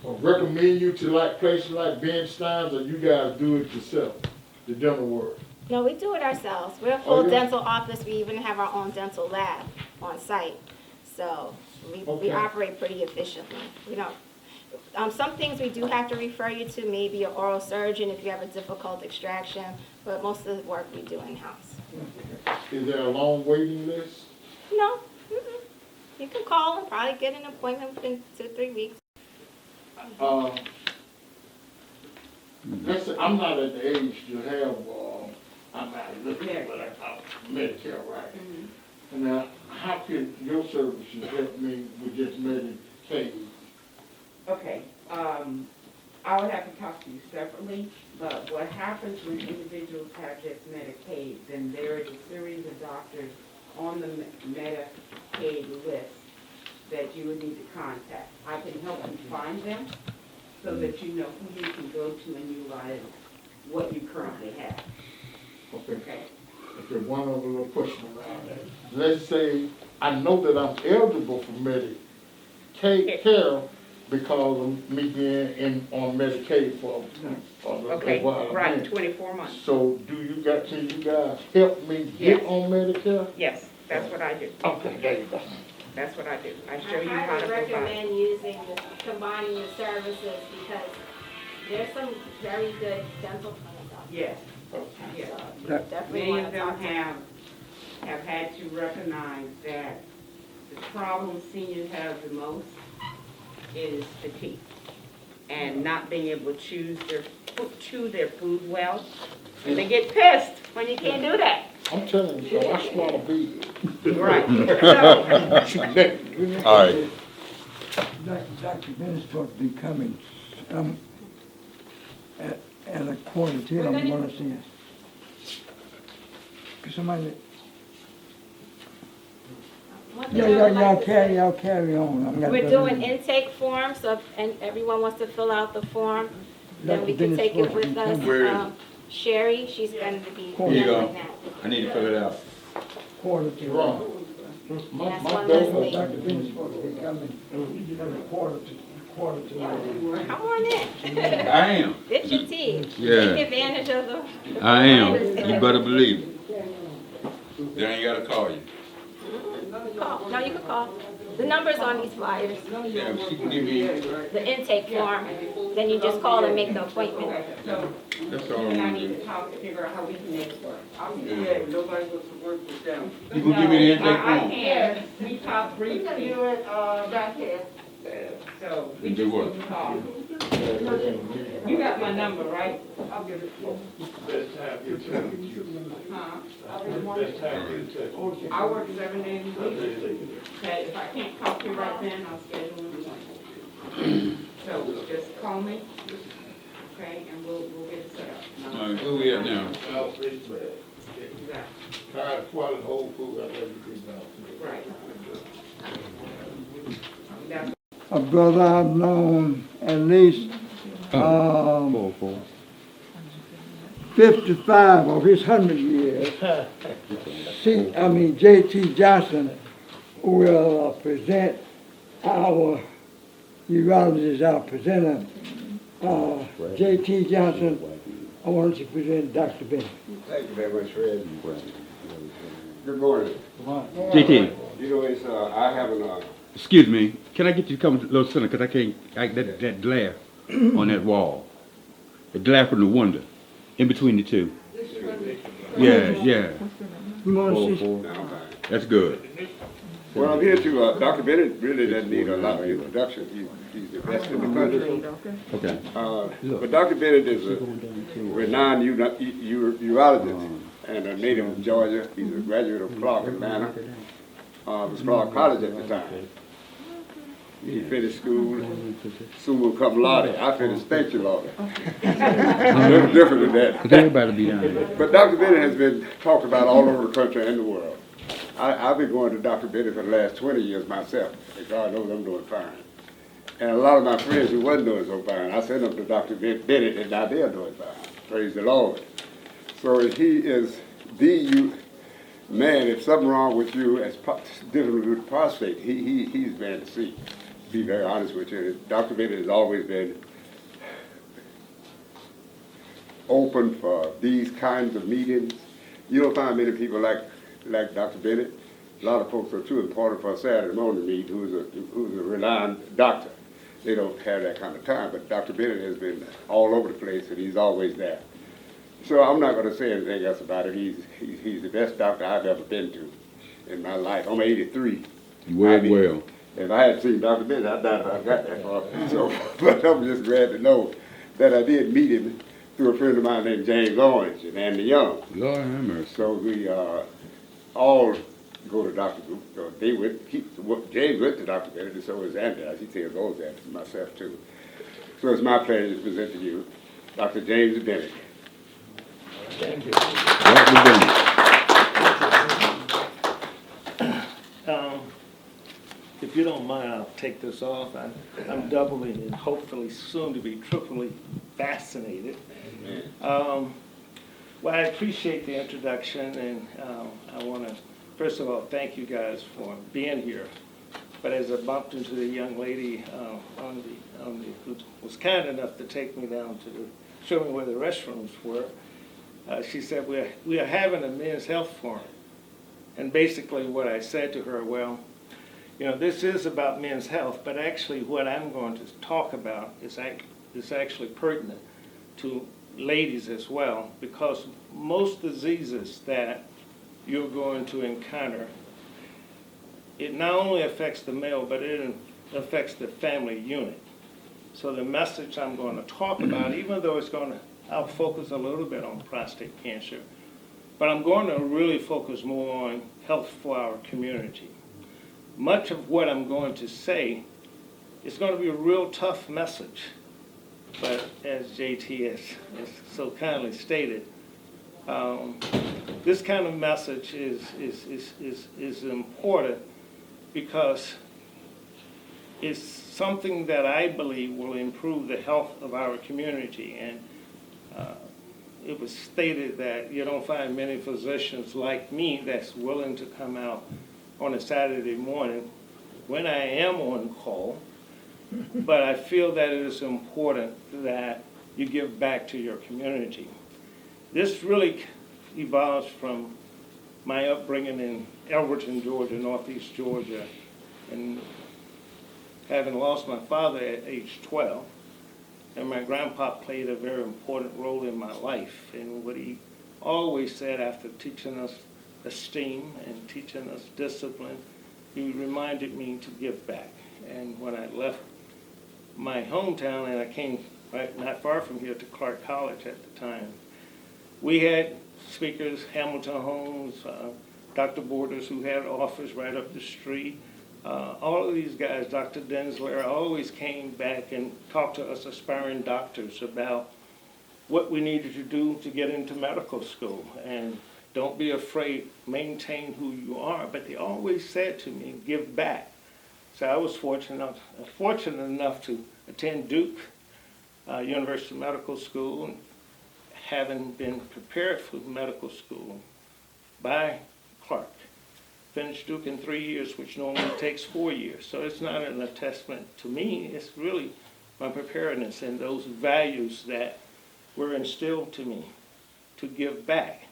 recommend you to like places like Ben Stein's, or you guys do it yourself, the dental work? No, we do it ourselves. We're a Oh, full yeah? dental office. We even have our own dental lab on site. So we Okay. operate pretty efficiently. We don't, some things we do have to refer you to, maybe an oral surgeon if you have a difficult extraction, but most of the work we do in-house. Is there a long waiting list? No, you can call and probably get an appointment within 2-3 weeks. I'm not at the age to have, I'm not looking at Medicare, right? Mm-hmm. Now, how can your services help me with this Medicaid? Okay, I would have to talk to you separately, but what happens when individuals have this Medicaid, then there is a series of doctors on the Medicaid list that you would need to contact. I can help you find them so that you know who you can go to and utilize what you currently have. Okay, one other little question around that. Let's say, I know that I'm eligible for Medicaid care because of me being on Medicaid for a while. Right, 24 months. So can you guys help me get Yes. on Medicare? Yes, that's what I do. Okay, there you go. That's what I do. I I show you how to highly provide. recommend combining your services because there's some very good dental clinics out there. Yes, So yes. you That- definitely Many want of to them talk to them. have had to recognize that the problem seniors have the most is the teeth. And not being able to chew their food well. And they get pissed when you can't do that. I'm telling you, I swallow big. Right. So, All right. Dr. Ben's supposed to be coming, at a 9:45, I'm gonna see it. Cause somebody, One thing I would like to say- y'all carry on. I'm gonna We're go doing to- intake forms, so and everyone wants to fill out the form. then we Dr. can Bennett's take it supposed to with be us. coming. Where is Sherry, she's going to be Here you go. handling that. I need to fill it out. Quarter to. Wrong. My, That's my one daughter- less thing. Dr. Bennett's supposed to be coming quarter to. Come on in. I am. Get your tea. Yeah. Take advantage of the. I am. You better believe it. Then I ain't gotta call you. Call. No, you can call. The number's on these flyers, Yeah, if she can give me, the intake form. Then you just call and make the appointment. that's all I And I wanna need do. to talk to figure out how we can make it work. Nobody wants to work with them. You gonna give me the intake I form? can, we talked briefly, back here. So, we And do just what? need to call. You got my number, right? I'll give it to you. Best time you tell me. Huh? Best time you tell me. I work 7 days a week. Okay, if I can't talk to you right then, I'll schedule an appointment. So, just call me, okay, and we'll get it set up. All right, where we at now? Well, it's bad. Exactly. Tired of swallowing whole food, I let you drink now. Right. That's A brother I've known at least, 55 of his 100 years. J.T. Johnson will present our urologist, our presenter. J.T. Johnson, I want you to present Dr. Bennett. Thank you very much, Fred. Good morning. JT, You know, it's, I have an, excuse me, can I get you to come a little center, cause I can't, that glare on that wall. The glare from the window, in between the two. Yeah, yeah, You want to see? no, I'm fine. that's good. Well, I'm here to, Dr. Bennett really doesn't need a lot of introduction. He's the best in the country. Okay. But Dr. Bennett is a renowned urologist and a native of Georgia. He's a graduate of Clark, Atlanta. Was Clark College at the time. He finished school, summa cum laude. I finished thank you, Lord. Little different than that. Cause everybody be down there. But Dr. Bennett has been talked about all over the country and the world. I've been going to Dr. Bennett for the last 20 years myself, and God knows I'm doing fine. And a lot of my friends who wasn't doing so fine, I sent them to Dr. Bennett, and now they're doing fine. Praise the Lord. So he is the man. If something wrong with you, as dealing with prostate, he's man to see. To be very honest with you, Dr. Bennett has always been open for these kinds of meetings. You don't find many people like Dr. Bennett. A lot of folks are too important for a Saturday morning meet who's a renowned doctor. They don't have that kind of time, but Dr. Bennett has been all over the place and he's always there. So I'm not going to say anything else about it. He's the best doctor I've ever been to in my life. I'm 83. Well. If I had seen Dr. Bennett, I doubt if I got that far. So, but I'm just glad to know that I did meet him through a friend of mine named James Orange and Andy Young. Lord have mercy. So we all go to Dr. James went to Dr. Bennett, and so is Andy. He still goes there, myself too. So it's my pleasure to present to you Dr. James Bennett. Dr. Bennett. If you don't mind, I'll take this off. I'm doubly and hopefully soon to be triply vaccinated. Well, I appreciate the introduction, and I want to, first of all, thank you guys for being here. But as I bumped into the young lady who was kind enough to take me down to show me where the restrooms were, she said, we are having a men's health forum. And basically what I said to her, well, you know, this is about men's health, but actually what I'm going to talk about is actually pertinent to ladies as well, because most diseases that you're going to encounter, it not only affects the male, but it affects the family unit. So the message I'm going to talk about, even though I'll focus a little bit on prostate cancer, but I'm going to really focus more on health for our community. Much of what I'm going to say is going to be a real tough message, but as JT has so kindly stated, this kind of message is important because is something that I believe will improve the health of our community. And it was stated that you don't find many physicians like me that's willing to come out on a Saturday morning when I am on call. But I feel that it is important that you give back to your community. This really evolves from my upbringing in Elberton, Georgia, northeast Georgia, and having lost my father at age 12, and my grandpa played a very important role in my life. And what he always said after teaching us esteem and teaching us discipline, he reminded me to give back. And when I left my hometown and I came not far from here to Clark College at the time, we had speakers, Hamilton Holmes, Dr. Borders, who had an office right up the street. All of these guys, Dr. Densler, always came back and talked to us aspiring doctors about what we needed to do to get into medical school. And don't be afraid, maintain who you are. But they always said to me, give back. So I was fortunate enough to attend Duke University Medical School, and having been prepared for medical school by Clark. Finished Duke in 3 years, which normally takes 4 years. So it's not an attestament to me, it's really my preparedness and those values that were instilled to me to give back.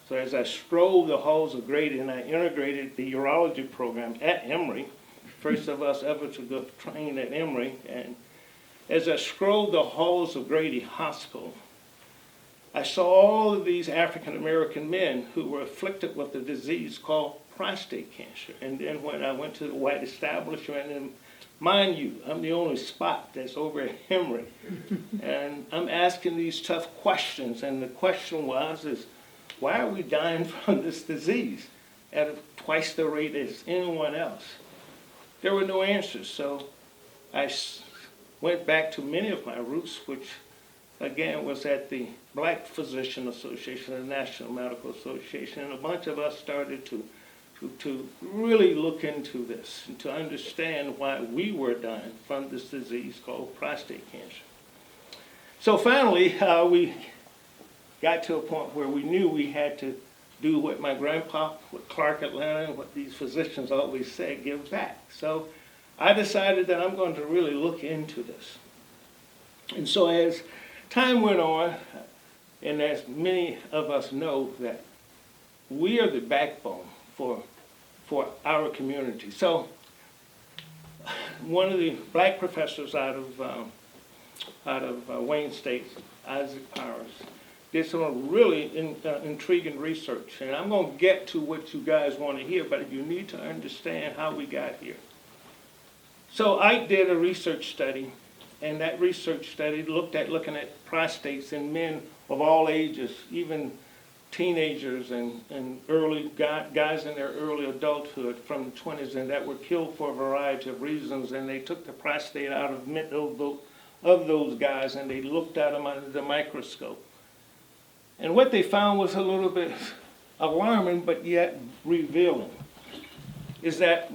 So as I strolled the halls of Grady, and I integrated the urology program at Emory, first of us ever to go train at Emory, and as I strolled the halls of Grady Hospital, I saw all of these African American men who were afflicted with a disease called prostate cancer. And then when I went to the white establishment, and mind you, I'm the only spot that's over at Emory, and I'm asking these tough questions, and the question is, why are we dying from this disease at twice the rate as anyone else? There were no answers, so I went back to many of my roots, which again was at the Black Physician Association, the National Medical Association, and a bunch of us started to really look into this and to understand why we were dying from this disease called prostate cancer. So finally, we got to a point where we knew we had to do what my grandpa, what Clark Atlanta, and what these physicians always said, give back. So I decided that I'm going to really look into this. And so as time went on, and as many of us know, that we are the backbone for our community. So one of the black professors out of Wayne State, Isaac Powers, did some really intriguing research. And I'm going to get to what you guys want to hear, but you need to understand how we got here. So Ike did a research study, and that research study looking at prostates in men of all ages, even teenagers and early guys in their early adulthood from the 20s, and that were killed for a variety of reasons. And they took the prostate out of those guys, and they looked at them under the microscope. And what they found was a little bit alarming, but yet revealing, is that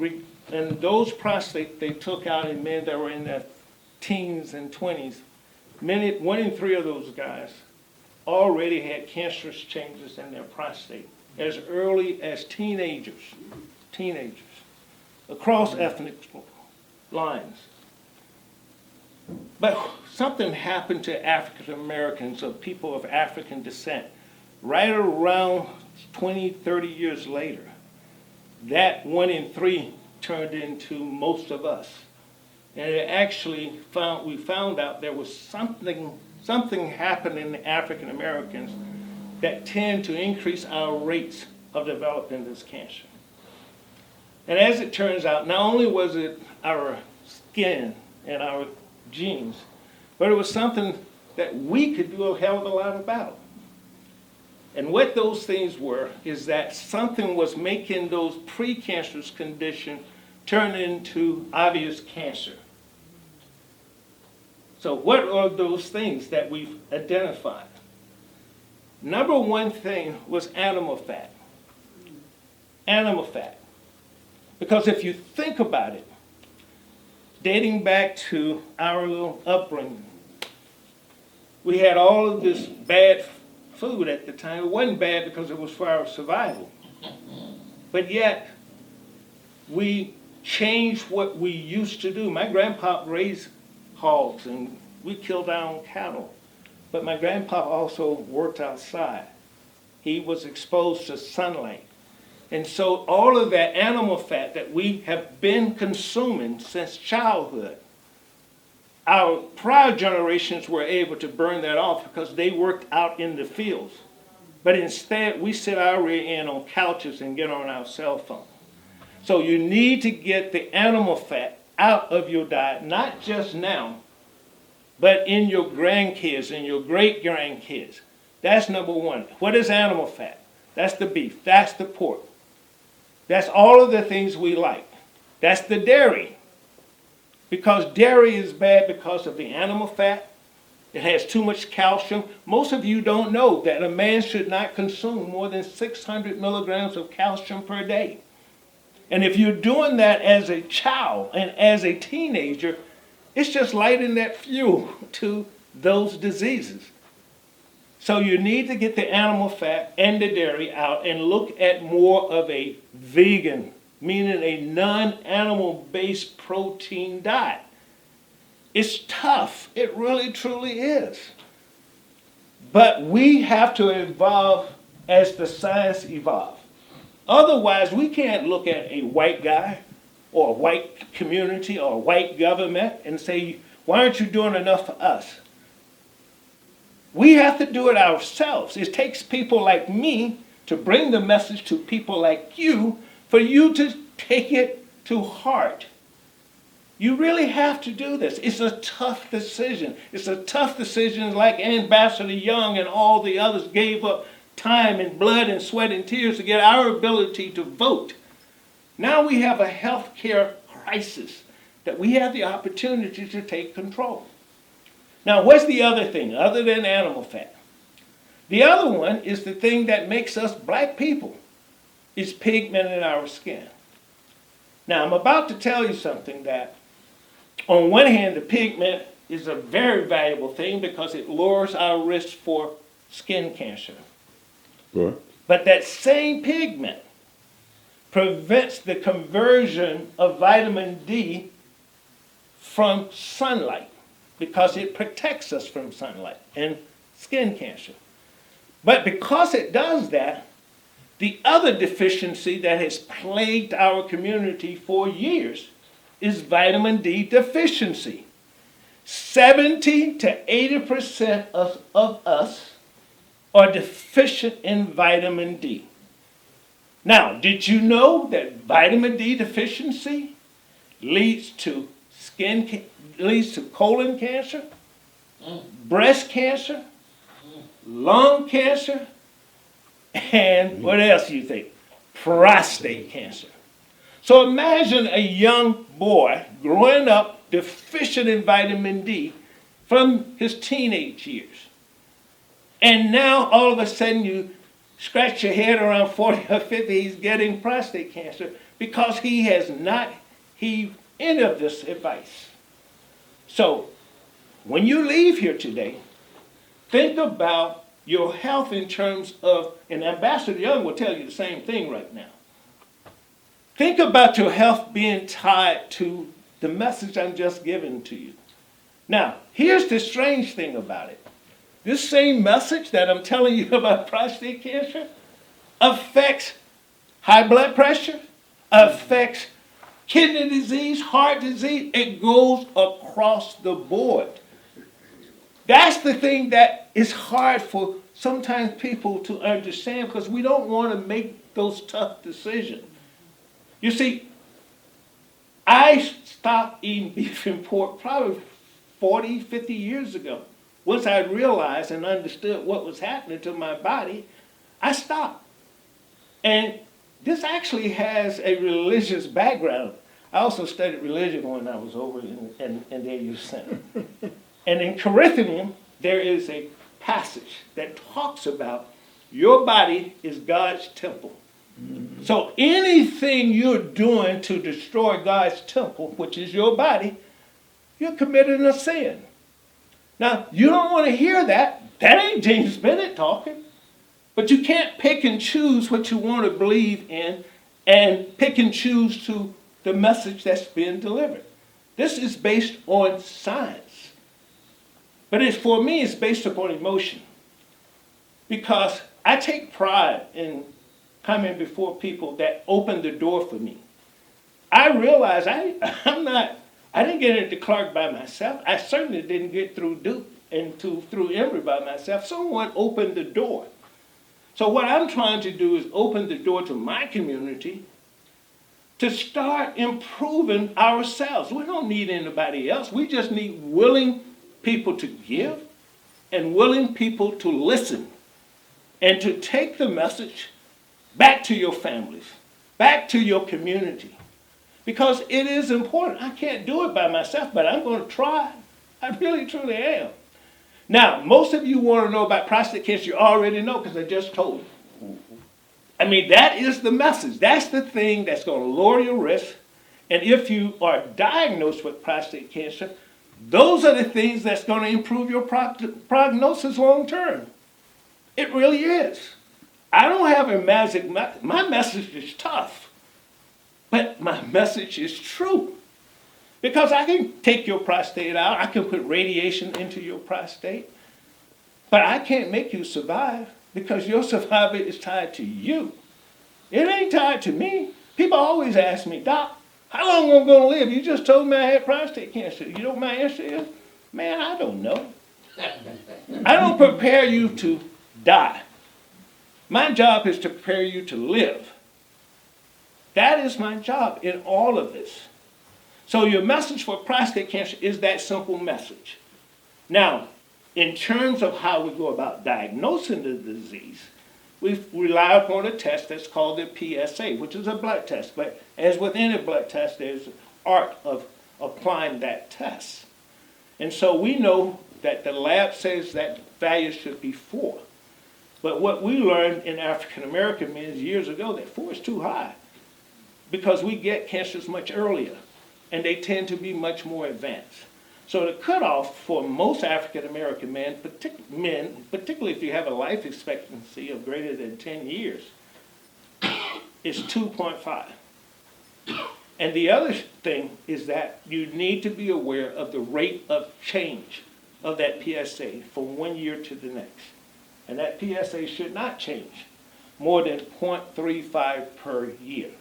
in those prostates they took out in men that were in their teens and 20s, 1 in 3 of those guys already had cancerous changes in their prostate as early as teenagers, across ethnic lines. But something happened to African Americans, or people of African descent, right around 20, 30 years later. That 1 in 3 turned into most of us. And it actually we found out there was something happening in African Americans that tend to increase our rates of developing this cancer. And as it turns out, not only was it our skin and our genes, but it was something that we could do a hell of a lot about. And what those things were is that something was making those precancerous conditions turn into obvious cancer. So what are those things that we've identified? Number one thing was animal fat. Animal fat. Because if you think about it, dating back to our little upbringing. We had all of this bad food at the time. It wasn't bad because it was for our survival. But yet, we changed what we used to do. My grandpa raised hogs and we killed our own cattle. But my grandpa also worked outside. He was exposed to sunlight. And so all of that animal fat that we have been consuming since childhood, our prior generations were able to burn that off because they worked out in the fields. But instead, we sit our rear end on couches and get on our cell phone. So you need to get the animal fat out of your diet, not just now, but in your grandkids and your great-grandkids. That's number one. What is animal fat? That's the beef. That's the pork. That's all of the things we like. That's the dairy. Because dairy is bad because of the animal fat. It has too much calcium. Most of you don't know that a man should not consume more than 600 milligrams of calcium per day. And if you're doing that as a child and as a teenager, it's just lighting that fuel to those diseases. So you need to get the animal fat and the dairy out and look at more of a vegan, meaning a non-animal based protein diet. It's tough. It really, truly is. But we have to evolve as the science evolves. Otherwise, we can't look at a white guy or a white community or a white government and say, why aren't you doing enough for us? We have to do it ourselves. It takes people like me to bring the message to people like you for you to take it to heart. You really have to do this. It's a tough decision. It's a tough decision like Ambassador Young and all the others gave up time and blood and sweat and tears to get our ability to vote. Now we have a health care crisis that we have the opportunity to take control. Now, what's the other thing other than animal fat? The other one is the thing that makes us black people. It's pigment in our skin. Now, I'm about to tell you something that, on one hand, the pigment is a very valuable thing because it lowers our risk for skin cancer. What? But that same pigment prevents the conversion of vitamin D from sunlight because it protects us from sunlight and skin cancer. But because it does that, the other deficiency that has plagued our community for years is vitamin D deficiency. 70 to 80% of us are deficient in vitamin D. Now, did you know that vitamin D deficiency leads to colon cancer, breast cancer, lung cancer, and what else do you think? Prostate cancer. So imagine a young boy growing up deficient in vitamin D from his teenage years. And now all of a sudden you scratch your head around 40 or 50, he's getting prostate cancer because he has not heeded any of this advice. So when you leave here today, think about your health in terms of, and Ambassador Young will tell you the same thing right now. Think about your health being tied to the message I'm just giving to you. Now, here's the strange thing about it. This same message that I'm telling you about prostate cancer affects high blood pressure, affects kidney disease, heart disease. It goes across the board. That's the thing that is hard for sometimes people to understand because we don't want to make those tough decisions. You see, I stopped eating beef and pork probably 40, 50 years ago. Once I realized and understood what was happening to my body, I stopped. And this actually has a religious background. I also studied religion when I was over in the AU Center. And in Corinthians, there is a passage that talks about your body is God's temple. So anything you're doing to destroy God's temple, which is your body, you're committing a sin. Now, you don't want to hear that. That ain't James Bennett talking. But you can't pick and choose what you want to believe in and pick and choose to the message that's being delivered. This is based on science. But for me, it's based upon emotion. Because I take pride in coming before people that open the door for me. I realize I didn't get into Clark by myself. I certainly didn't get through Duke and through Emory by myself. Someone opened the door. So what I'm trying to do is open the door to my community to start improving ourselves. We don't need anybody else. We just need willing people to give and willing people to listen and to take the message back to your families, back to your community. Because it is important. I can't do it by myself, but I'm going to try. I really, truly am. Now, most of you want to know about prostate cancer. You already know because I just told you. I mean, that is the message. That's the thing that's going to lower your risk. And if you are diagnosed with prostate cancer, those are the things that's going to improve your prognosis long term. It really is. I don't have a magic method. My message is tough, but my message is true. Because I can take your prostate out, I can put radiation into your prostate, but I can't make you survive because your survival is tied to you. It ain't tied to me. People always ask me, Doc, how long am I going to live? You just told me I had prostate cancer. You know what my answer is? Man, I don't know. I don't prepare you to die. My job is to prepare you to live. That is my job in all of this. So your message for prostate cancer is that simple message. Now, in terms of how we go about diagnosing the disease, we rely upon a test that's called the PSA, which is a blood test. But as with any blood test, there's an art of applying that test. And so we know that the lab says that value should be 4. But what we learned in African American men years ago, that 4 is too high because we get cancers much earlier and they tend to be much more advanced. So the cutoff for most African American men, particularly if you have a life expectancy of greater than 10 years, is 2.5. And the other thing is that you need to be aware of the rate of change of that PSA from 1 year to the next. And that PSA should not change more than 0.35 per year.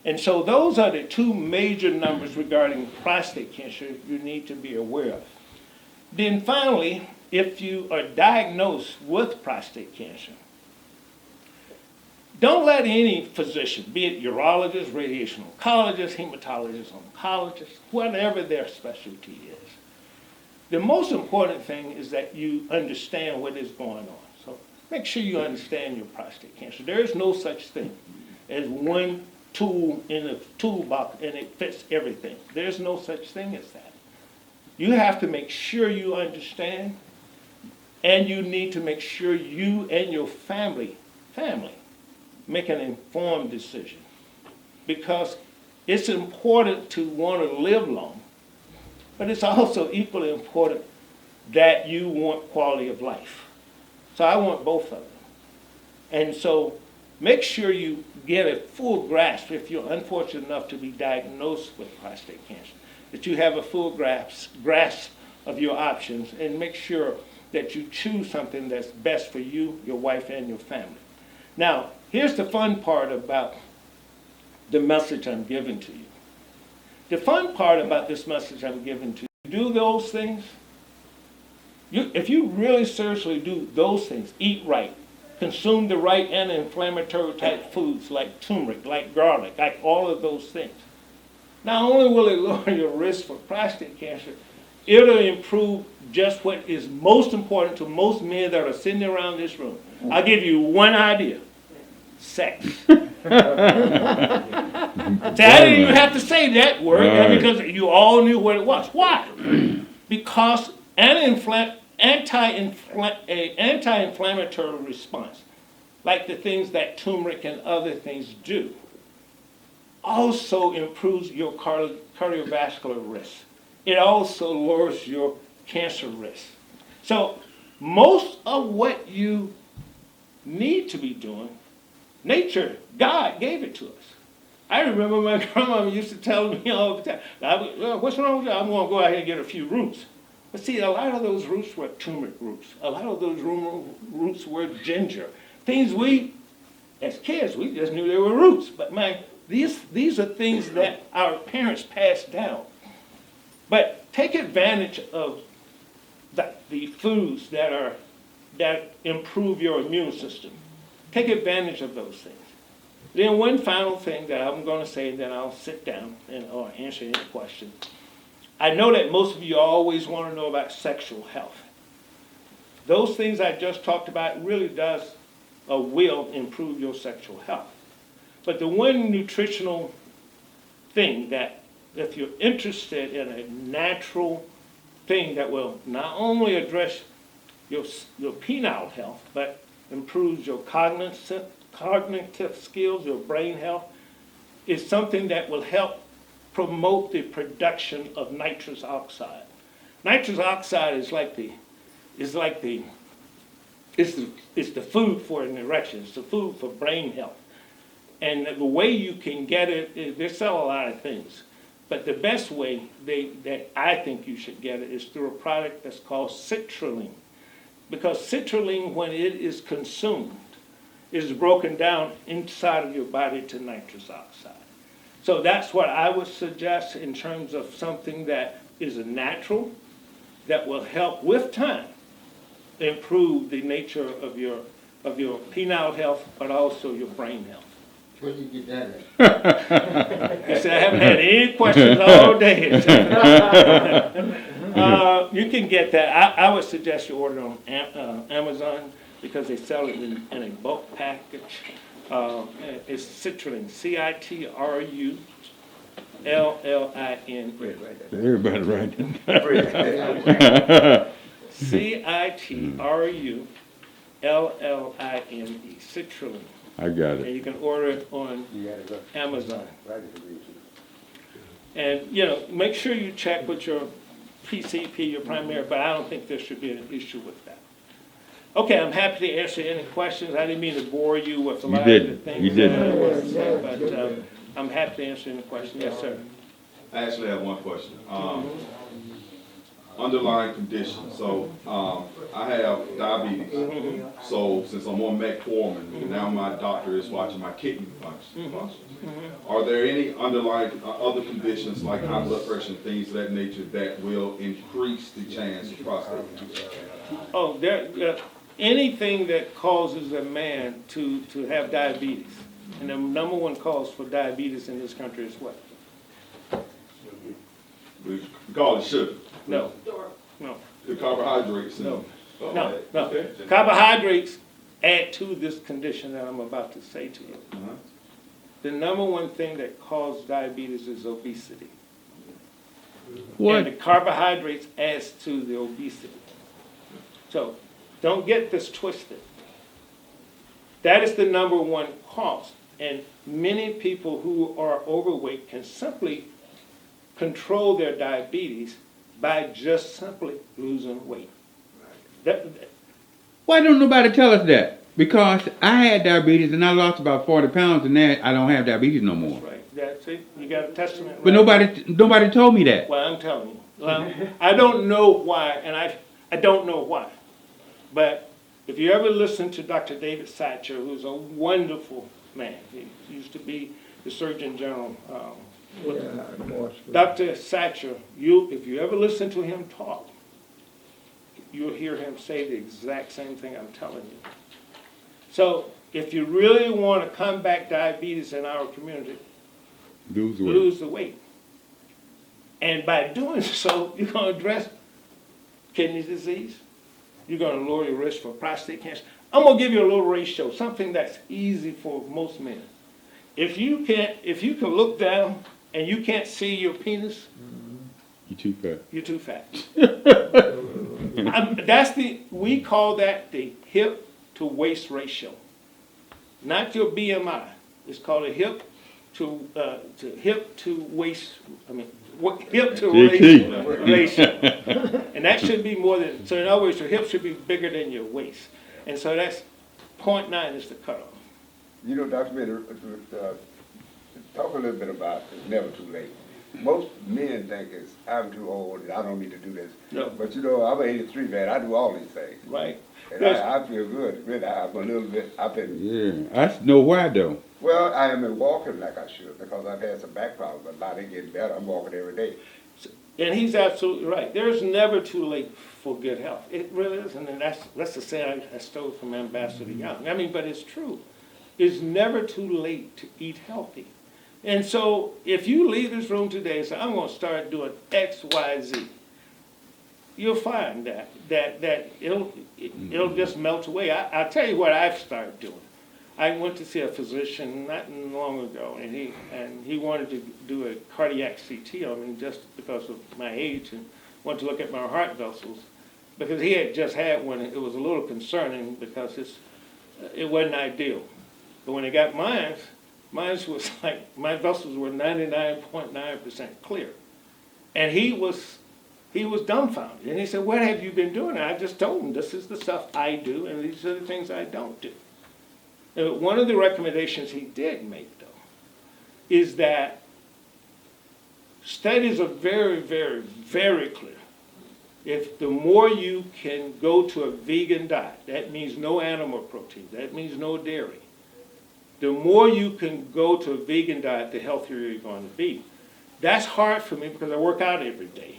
And so those are the 2 major numbers regarding prostate cancer you need to be aware of. Then finally, if you are diagnosed with prostate cancer, don't let any physician, be it urologist, radiation oncologist, hematologist, oncologist, whatever their specialty is. The most important thing is that you understand what is going on. So make sure you understand your prostate cancer. There is no such thing as one tool in a toolbox and it fits everything. There's no such thing as that. You have to make sure you understand, and you need to make sure you and your family make an informed decision, because it's important to want to live long, but it's also equally important that you want quality of life. So I want both of them. And so make sure you get a full grasp, if you're unfortunate enough to be diagnosed with prostate cancer, that you have a full grasp of your options, and make sure that you choose something that's best for you, your wife, and your family. Now, here's the fun part about the message I'm giving to you. The fun part about this message I'm giving to you, do those things. If you really seriously do those things, eat right, consume the right anti-inflammatory type foods like turmeric, like garlic, like all of those things. Not only will it lower your risk for prostate cancer, it'll improve just what is most important to most men that are sitting around this room. I'll give you one idea. Sex. See, I didn't even have to say that word because you all knew what it was. Why? Because anti-inflammatory response, like the things that turmeric and other things do, also improves your cardiovascular risk. it also lowers your cancer risk. So most of what you need to be doing, nature, God gave it to us. I remember my grandma used to tell me all the time, what's wrong with you? I'm going to go out here and get a few roots. But see, a lot of those roots were turmeric roots. A lot of those roots were ginger. Things we, as kids, we just knew they were roots. But these are things that our parents passed down. But take advantage of the foods that improve your immune system. Take advantage of those things. Then one final thing that I'm going to say, and then I'll sit down or answer any questions. I know that most of you always want to know about sexual health. Those things I just talked about really will improve your sexual health. But the one nutritional thing that if you're interested in a natural thing that will not only address your penile health, but improves your cognitive skills, your brain health, is something that will help promote the production of nitrous oxide. Nitrous oxide is the food for an erection. It's the food for brain health. And the way you can get it is they sell a lot of things, but the best way that I think you should get it is through a product that's called citrulline. Because citrulline, when it is consumed, is broken down inside of your body to nitrous oxide. So that's what I would suggest in terms of something that is a natural, that will help with time improve the nature of your penile health, but also your brain health. Where did you get that at? You see, I haven't had any questions all day. You can get that. I would suggest you order on Amazon because they sell it in a bulk package. It's citrulline, Citrulline. Everybody right. Citrulline, citrulline. I got And it. you can order it on Amazon. And, make sure you check with your PCP, your primary, but I don't think there should be an issue with that. Okay, I'm happy to answer any questions. I didn't mean to bore you with a lot of the things. You didn't. that I wanted to say, but I'm happy to answer any questions. Yes, sir. I actually have one question. Underlying condition, so, I have diabetes. So since I'm on metformin, now my doctor is watching my kidney function. Are there any underlying, other conditions like high blood pressure and things of that nature that will increase the chance of prostate cancer? Oh, anything that causes a man to have diabetes, and the number one cause for diabetes in this country is what? We call it sugar, No, the carbohydrates and. No. Oh, no. okay. Carbohydrates add to this condition that I'm about to say to you. Uh-huh. The number one thing that causes diabetes is obesity. And the What? carbohydrates adds to the obesity. So don't get this twisted. That is the number one cause. And many people who are overweight can simply control their diabetes by just simply losing weight. Why don't nobody tell us that? Because I had diabetes and I lost about 40 pounds and now I don't have diabetes no more. Right, that's it. You got a testament. But nobody told me that. Well, I'm telling you. I don't know why, and I don't know why. But if you ever listen to Dr. David Satcher, who's a wonderful man, he used to be the Surgeon General. Dr. Satcher, if you ever listen to him talk, you'll hear him say the exact same thing I'm telling you. So if you really want to combat diabetes in our community, lose the weight. And by doing so, you're going to address kidney disease. You're going to lower your risk for prostate cancer. I'm going to give you a little ratio, something that's easy for most men. If you can look down and you can't see your penis, You're too fat. you're too fat. We call that the hip to waist ratio. Not your BMI. It's called a hip to waist hip to JT. waist ratio. And that should be more than, so in other words, your hip should be bigger than your waist. And so that's 0.9 is the cutoff. You know, Dr. Bennett, talk a little bit about it's never too late. Most men think it's, I'm too old and I don't need to do this. No. But you know, I'm an 83 man, I do all these things. Right. And I feel good, really, I'm a little bit, I've been, Yeah, I know why though. well, I haven't been walking like I should because I've had some back problems, but now they're getting better, I'm walking every day. And he's absolutely right. There's never too late for good health. It really isn't, and that's the saying I stole from Ambassador Young. I mean, but it's true. It's never too late to eat healthy. And so if you leave this room today and say, I'm gonna start doing X, Y, Z, you'll find that it'll just melt away. I'll tell you what I've started doing. I went to see a physician not long ago, and he wanted to do a cardiac CT on me just because of my age and wanted to look at my heart vessels because he had just had one. It was a little concerning because it wasn't ideal. But when he got mine was like, my vessels were 99.9% clear. And he was dumbfounded. And he said, what have you been doing? And I just told him, this is the stuff I do, and these are the things I don't do. And one of the recommendations he did make, though, is that studies are very, very, very clear. If the more you can go to a vegan diet, that means no animal protein, that means no dairy. The more you can go to a vegan diet, the healthier you're going to be. That's hard for me because I work out every day.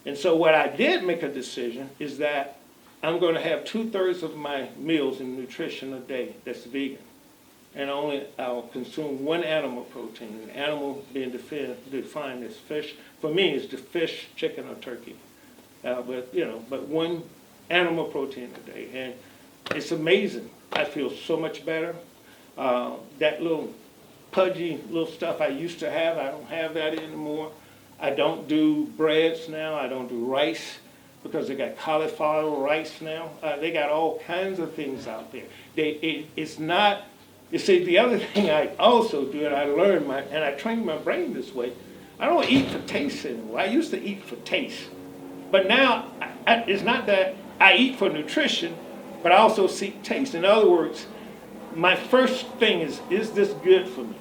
And so what I did make a decision is that I'm going to have 2/3 of my meals in nutrition a day that's vegan. And I'll consume one animal protein. An animal being defined as fish. For me, it's the fish, chicken, or turkey. But one animal protein a day. And it's amazing. I feel so much better. That little pudgy little stuff I used to have, I don't have that anymore. I don't do breads now. I don't do rice because they got cauliflower rice now. They got all kinds of things out there. It's not, you see, the other thing I also do, and I learned and I trained my brain this way, I don't eat for taste anymore. I used to eat for taste. But now, it's not that I eat for nutrition, but I also seek taste. In other words, my first thing is this good for me?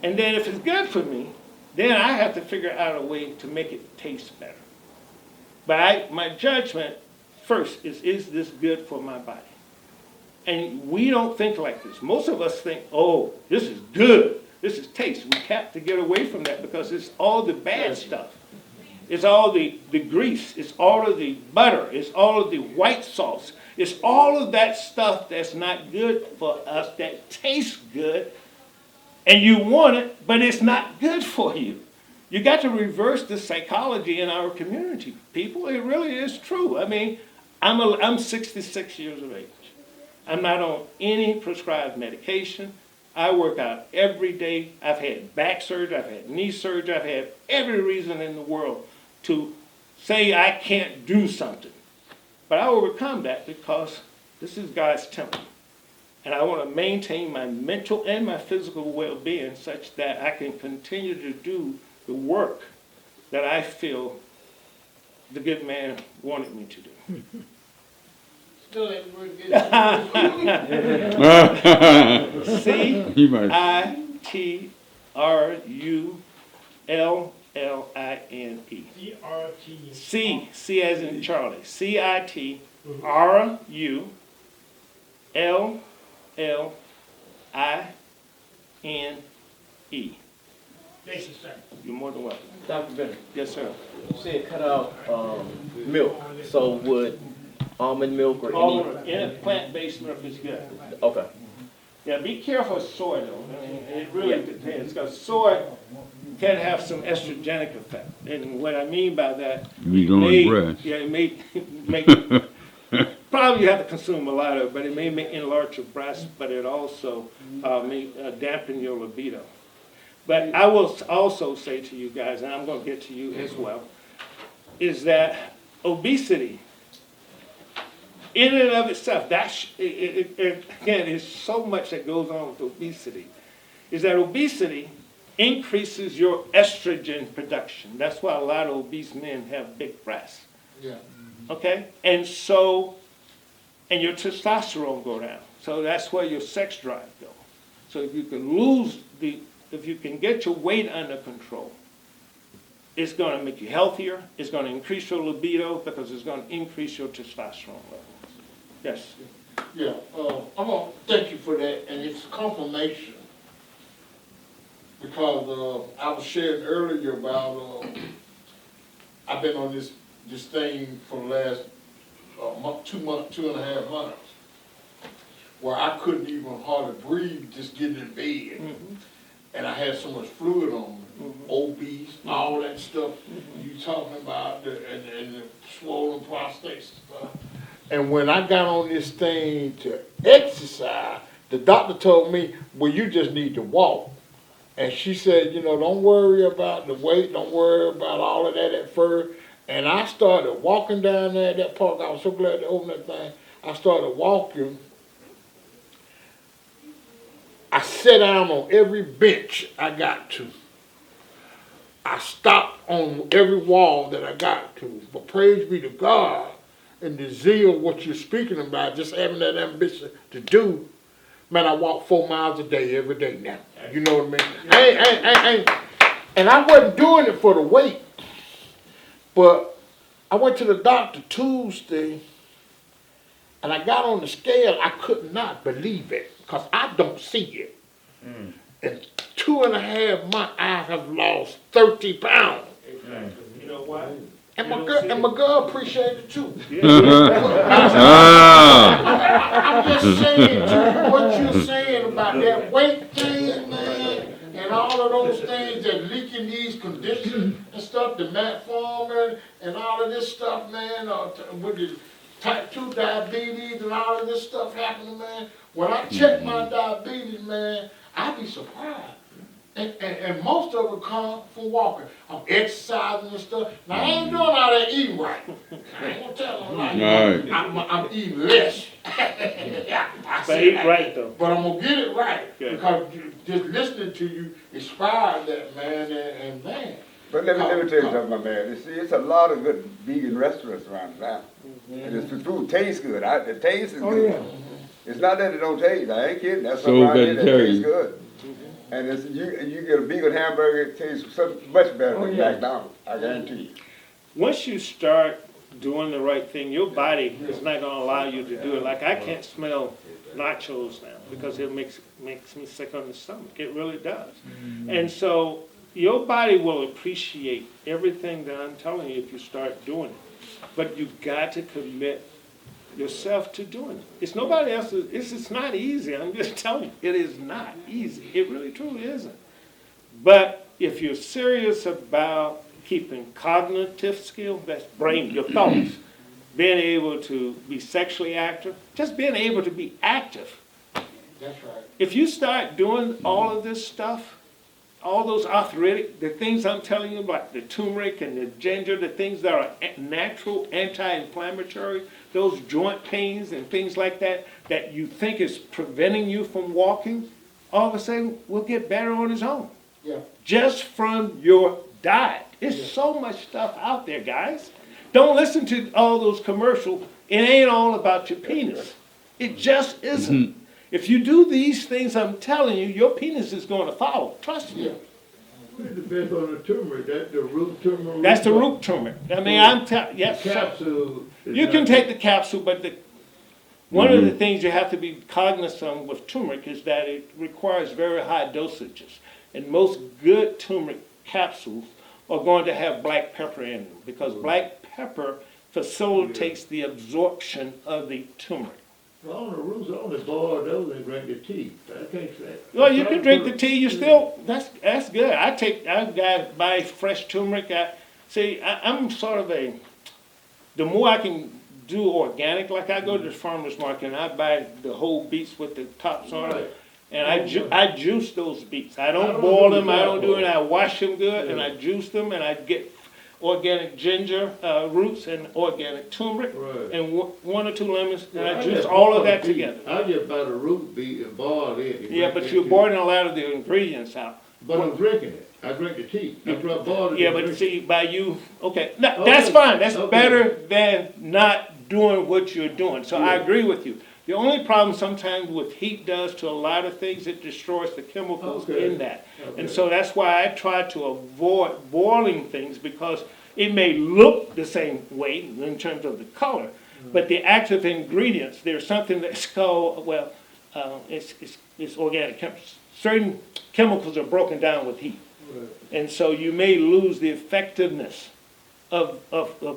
And then if it's good for me, then I have to figure out a way to make it taste better. But my judgment first is this good for my body? And we don't think like this. Most of us think, oh, this is good. This is taste. We have to get away from that because it's all the bad stuff. It's all the grease. It's all of the butter. It's all of the white sauce. It's all of that stuff that's not good for us, that tastes good, and you want it, but it's not good for you. You got to reverse the psychology in our community, people. It really is true. I mean, I'm 66 years of age. I'm not on any prescribed medication. I work out every day. I've had back surgery. I've had knee surgery. I've had every reason in the world to say I can't do something. But I overcome that because this is God's temple. And I want to maintain my mental and my physical well-being such that I can continue to do the work that I feel the good man wanted me to do. Still ain't word good. You might- CITRULLINE. CRT. C as in Charlie. CITRULLINE. Thank you, sir. You're more than welcome. Dr. Bennett, Yes, sir. you said cut out milk, so would almond milk or Any plant-based milk is good. Okay. Yeah, be careful of soy though. I mean, it really depends, because soy can have some estrogenic effect. And what I mean by that, You going breast. yeah, it may make, probably you have to consume a lot of it, but it may enlarge your breast, but it also may dampen your libido. But I will also say to you guys, and I'm going to get to you as well, is that obesity, in and of itself, again, there's so much that goes on with obesity, is that obesity increases your estrogen production. That's why a lot of obese men have big breasts. Yeah. Okay? And so, and your testosterone go down. So that's where your sex drive goes. So if you can if you can get your weight under control, it's going to make you healthier. It's going to increase your libido because it's going to increase your testosterone levels. Yes. Yeah, I'm gonna thank you for that, and it's confirmation. Because, I was sharing earlier about, I've been on this thing for the last, month, 2.5 months, where I couldn't even hardly breathe just getting in bed. And I had so much fluid on me, obese, all that stuff you talking about, and the swollen prostate stuff. And when I got on this thing to exercise, the doctor told me, well, you just need to walk. And she said, you know, don't worry about the weight, don't worry about all of that at first. And I started walking down there at that park. I was so glad to open that thing. I started walking. I sat down on every bench I got to. I stopped on every wall that I got to. But praise be to God and the zeal, what you're speaking about, just having that ambition to do. Man, I walk 4 miles a day every day now. You know what I mean? And I wasn't doing it for the weight. But I went to the doctor Tuesday, and I got on the scale. I could not believe it, because I don't see it. In 2.5 months, I have lost 30 pounds. You know why? And my girl appreciated it too. I'm just saying to what you're saying about that weight thing, man, and all of those things that leaking these conditions and stuff, the metformin and all of this stuff, man, with the type 2 diabetes and all of this stuff happening, man. When I check my diabetes, man, I be surprised. And most of it come from walking. I'm exercising and stuff. Now, I ain't doing all that eating right. I ain't gonna tell them like Right. I'm eating less. But eat right, though. But I'm gonna get it right. Good. Because just listening to you inspired that, man, and man. But let me tell you something, my man. You see, it's a lot of good vegan restaurants around town. And the food tastes good. The taste is good. yeah. It's not that it don't taste. I ain't kidding. That's So something around here that vegetarian. tastes good. And it's, you get a vegan hamburger, it tastes so much better than McDonald's. I guarantee you. Once you start doing the right thing, your body is not going to allow you to do it. Like I can't smell nachos now because it makes me sick on the stomach. It really does. And so your body will appreciate everything that I'm telling you if you start doing it. But you've got to commit yourself to doing it. It's nobody else's. It's not easy. I'm just telling you, it is not easy. It really truly isn't. But if you're serious about keeping cognitive skill, that's brain, your thoughts, being able to be sexually active, just being able to be active. That's right. If you start doing all of this stuff, all those arthritic, the things I'm telling you about, the turmeric and the ginger, the things that are natural anti-inflammatory, those joint pains and things like that, that you think is preventing you from walking, all of a sudden will get better on its own. Yeah. Just from your diet. There's so much stuff out there, guys. Don't listen to all those commercials. It ain't all about your penis. It just isn't. If you do these things I'm telling you, your penis is going to follow. Trust me. Yeah. It depends on the turmeric. That's the root turmeric. That's the root turmeric. I mean, I'm telling you. Capsule. You can take the capsule, but one of the things you have to be cognizant with turmeric is that it requires very high dosages. And most good turmeric capsules are going to have black pepper in them because black pepper facilitates the absorption of the turmeric. On the roots, on the boil those and drink the tea. I can't say. Well, you can drink the tea. You still that's good. I buy fresh turmeric. I'm sort of the more I can do organic, like I go to the farmer's market and I buy the whole beets with the tops on it, and I juice those beets. I don't boil them. I don't do it. I wash them good and I juice them and I get organic ginger roots and organic turmeric and 1 or 2 lemons, and I juice all of that together. I just buy the root beet and boil it. Yeah, but you're boiling a lot of the ingredients out. But I'm drinking it. I drink the tea. That's what I bought it. Yeah, and but drink see, by you, okay, no, Okay, that's fine, that's okay. better than not doing what you're doing, so I Yeah. agree with you. The only problem sometimes with heat does to a lot of things, it destroys the chemicals Okay. in that. Okay. And so that's why I try to avoid boiling things, because it may look the same way in terms of the color, but the active ingredients, there's something that's called, well, it's organic. Certain chemicals are broken down with heat. And so you may lose the effectiveness of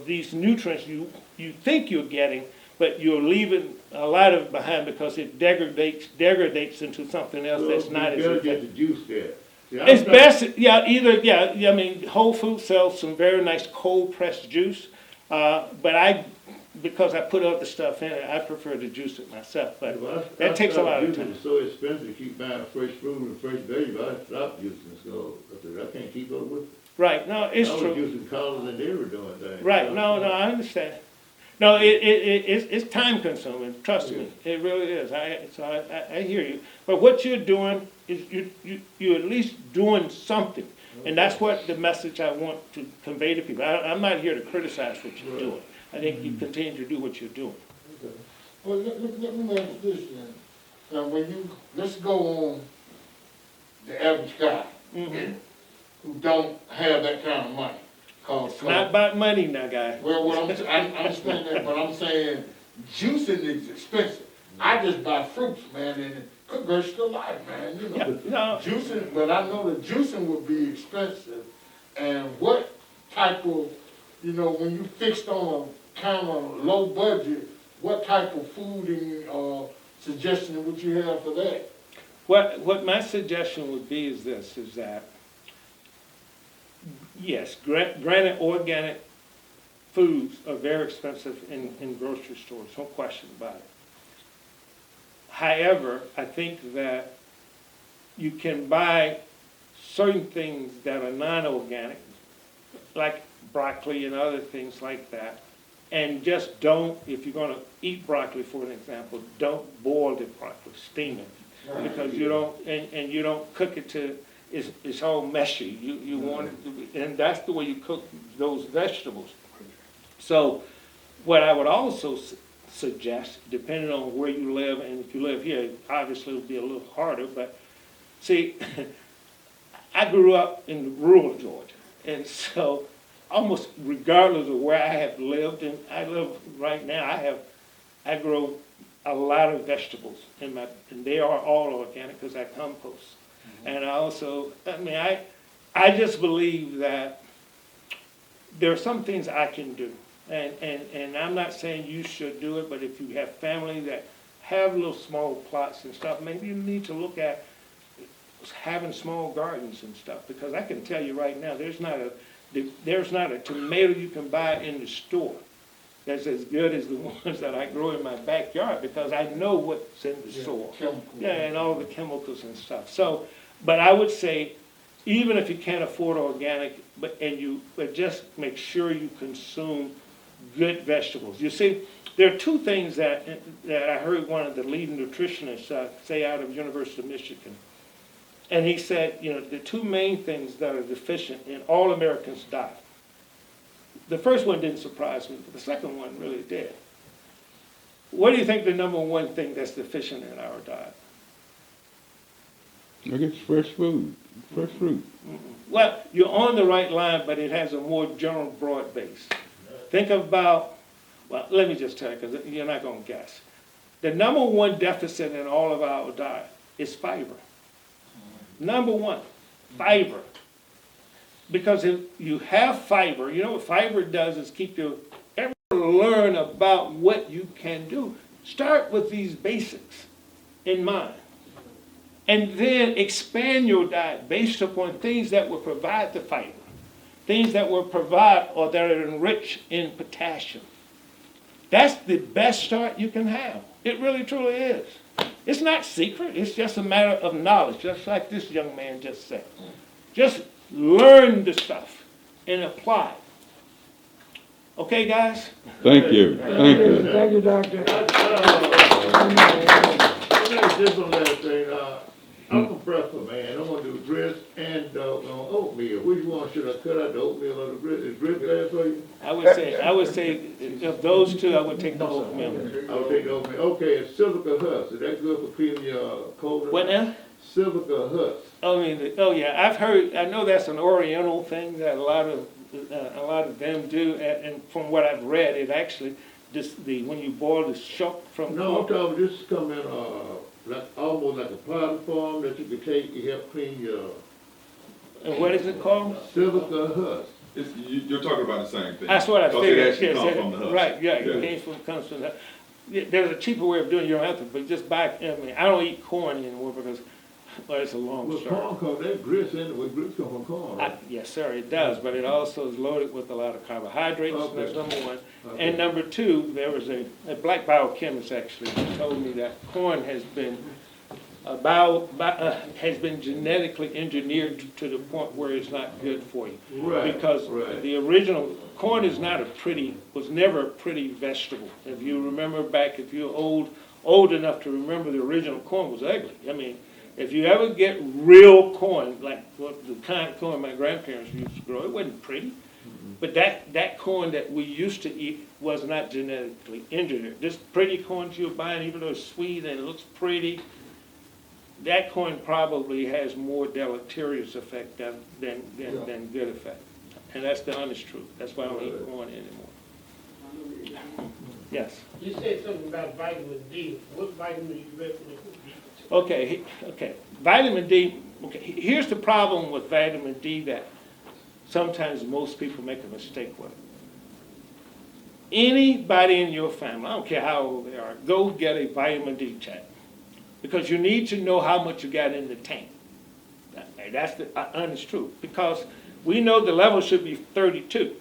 these nutrients you think you're getting, but you're leaving a lot of it behind because it degradates into something else that's not as You better effective. get the juice there. See, I'm It's trying- best, I mean, Whole Foods sells some very nice cold pressed juice, but because I put other stuff in it, I prefer to juice it myself, but Well, that takes a lot of juicing. time. It's so expensive to keep buying fresh fruit and fresh vegetables. I stopped juicing, so I can't keep up with it. Right, no, it's I was true. juicing collard and they were doing things. Right, no, I understand. No, it's time consuming, trust me, it really is, I hear you. But what you're doing is you're at least doing something. And that's what the message I want to convey to people. I'm not here to criticize what you're doing. I think you continue to do what you're doing. Well, let me ask this then. Now, let's go on the average guy who don't have that kind of money. It's not about money now, guy. Well, I understand that, but I'm saying juicing is expensive. I just buy fruits, man, and good gracious alive, man, you know. No, Juicing, but I know that juicing would be expensive. And what type of, when you fixed on a kind of low budget, what type of food and suggestion would you have for that? what my suggestion would be is this, is that, yes, granted, organic foods are very expensive in grocery stores, no question about it. However, I think that you can buy certain things that are non-organic, like broccoli and other things like that, and just don't, if you're gonna eat broccoli, for an example, don't boil the broccoli, steam it. Because you don't, and you don't cook it to, it's all meshy. You want it to be, and that's the way you cook those vegetables. So what I would also suggest, depending on where you live, and if you live here, obviously it'll be a little harder, but see, I grew up in rural Georgia, and so almost regardless of where I have lived, and I live right now, I grow a lot of vegetables and they are all organic because I compost. And I just believe that there are some things I can do. And I'm not saying you should do it, but if you have family that have little small plots and stuff, maybe you need to look at having small gardens and stuff, because I can tell you right now, there's not a tomato you can buy in the store that's as good as the ones that I grow in my backyard, because I know what's in the store. Yeah, and all the chemicals and stuff. So, but I would say, even if you can't afford organic, but just make sure you consume good vegetables. You see, there are two things that I heard one of the leading nutritionists say out of University of Michigan. And he said, the two main things that are deficient in all Americans' diet. The first one didn't surprise me, but the second one really did. What do you think the number one thing that's deficient in our diet? I guess fresh food, fresh fruit. Well, you're on the right line, but it has a more general, broad base. Think about, well, let me just tell you, because you're not going to guess. The number one deficit in all of our diet is fiber. Number one, fiber. Because if you have fiber, what fiber does is keep you, everyone learn about what you can do. Start with these basics in mind. And then expand your diet based upon things that will provide the fiber. Things that will provide or that are enriched in potassium. That's the best start you can have. It really, truly is. It's not secret. It's just a matter of knowledge, just like this young man just said. Just learn the stuff and apply it. Okay, guys? Thank you, thank you. Thank you, Doctor. Let me ask this one last thing. I'm prepper, man. I'm gonna do grits and oatmeal. Which one should I cut out, the oatmeal or the grits? Is grits bad for you? I would say, of those two, I would take the oatmeal. I'll take the oatmeal. Okay, it's Silica Husk. Is that good for cleaning your colon? What now? Silica Husk. Oh yeah, I've heard, I know that's an Oriental thing that a lot of them do, and from what I've read, it actually, when you boil the shuck from. No, I'm talking, this come in, like, almost like a powder form that you can take to help clean your And what is it called? Silica Husk. You're talking about the same thing. That's what I Because figured. it actually Yes, comes from the husk. Right, yeah, it comes from the, there's a cheaper way of doing it, you don't have to, but just buy, I mean, I don't eat corn anymore because, well, it's a long Well, story. corn comes, that grits in it, well, grits come from corn, right? Yes, sir, it does, but it also is loaded with a lot of carbohydrates, Okay. that's number one. Okay. And number two, there was a black biochemist actually who told me that corn has been has been genetically engineered to the point where it's not good for you. Right, Because right. the original, corn is not was never a pretty vegetable. If you remember back, if you're old enough to remember, the original corn was ugly. I mean, if you ever get real corn, like what the kind of corn my grandparents used to grow, it wasn't pretty. But that corn that we used to eat was not genetically engineered. This pretty corn you're buying, even though it's sweet and it looks pretty, that corn probably has more deleterious effect than good effect. And that's the honest truth. That's why I don't eat corn anymore. Yes. You said something about vitamin D. What vitamin you recommend? Okay. Vitamin D, here's the problem with vitamin D that sometimes most people make a mistake with. Anybody in your family, I don't care how old they are, go get a vitamin D check. Because you need to know how much you got in the tank. That's the honest truth. Because we know the level should be 32.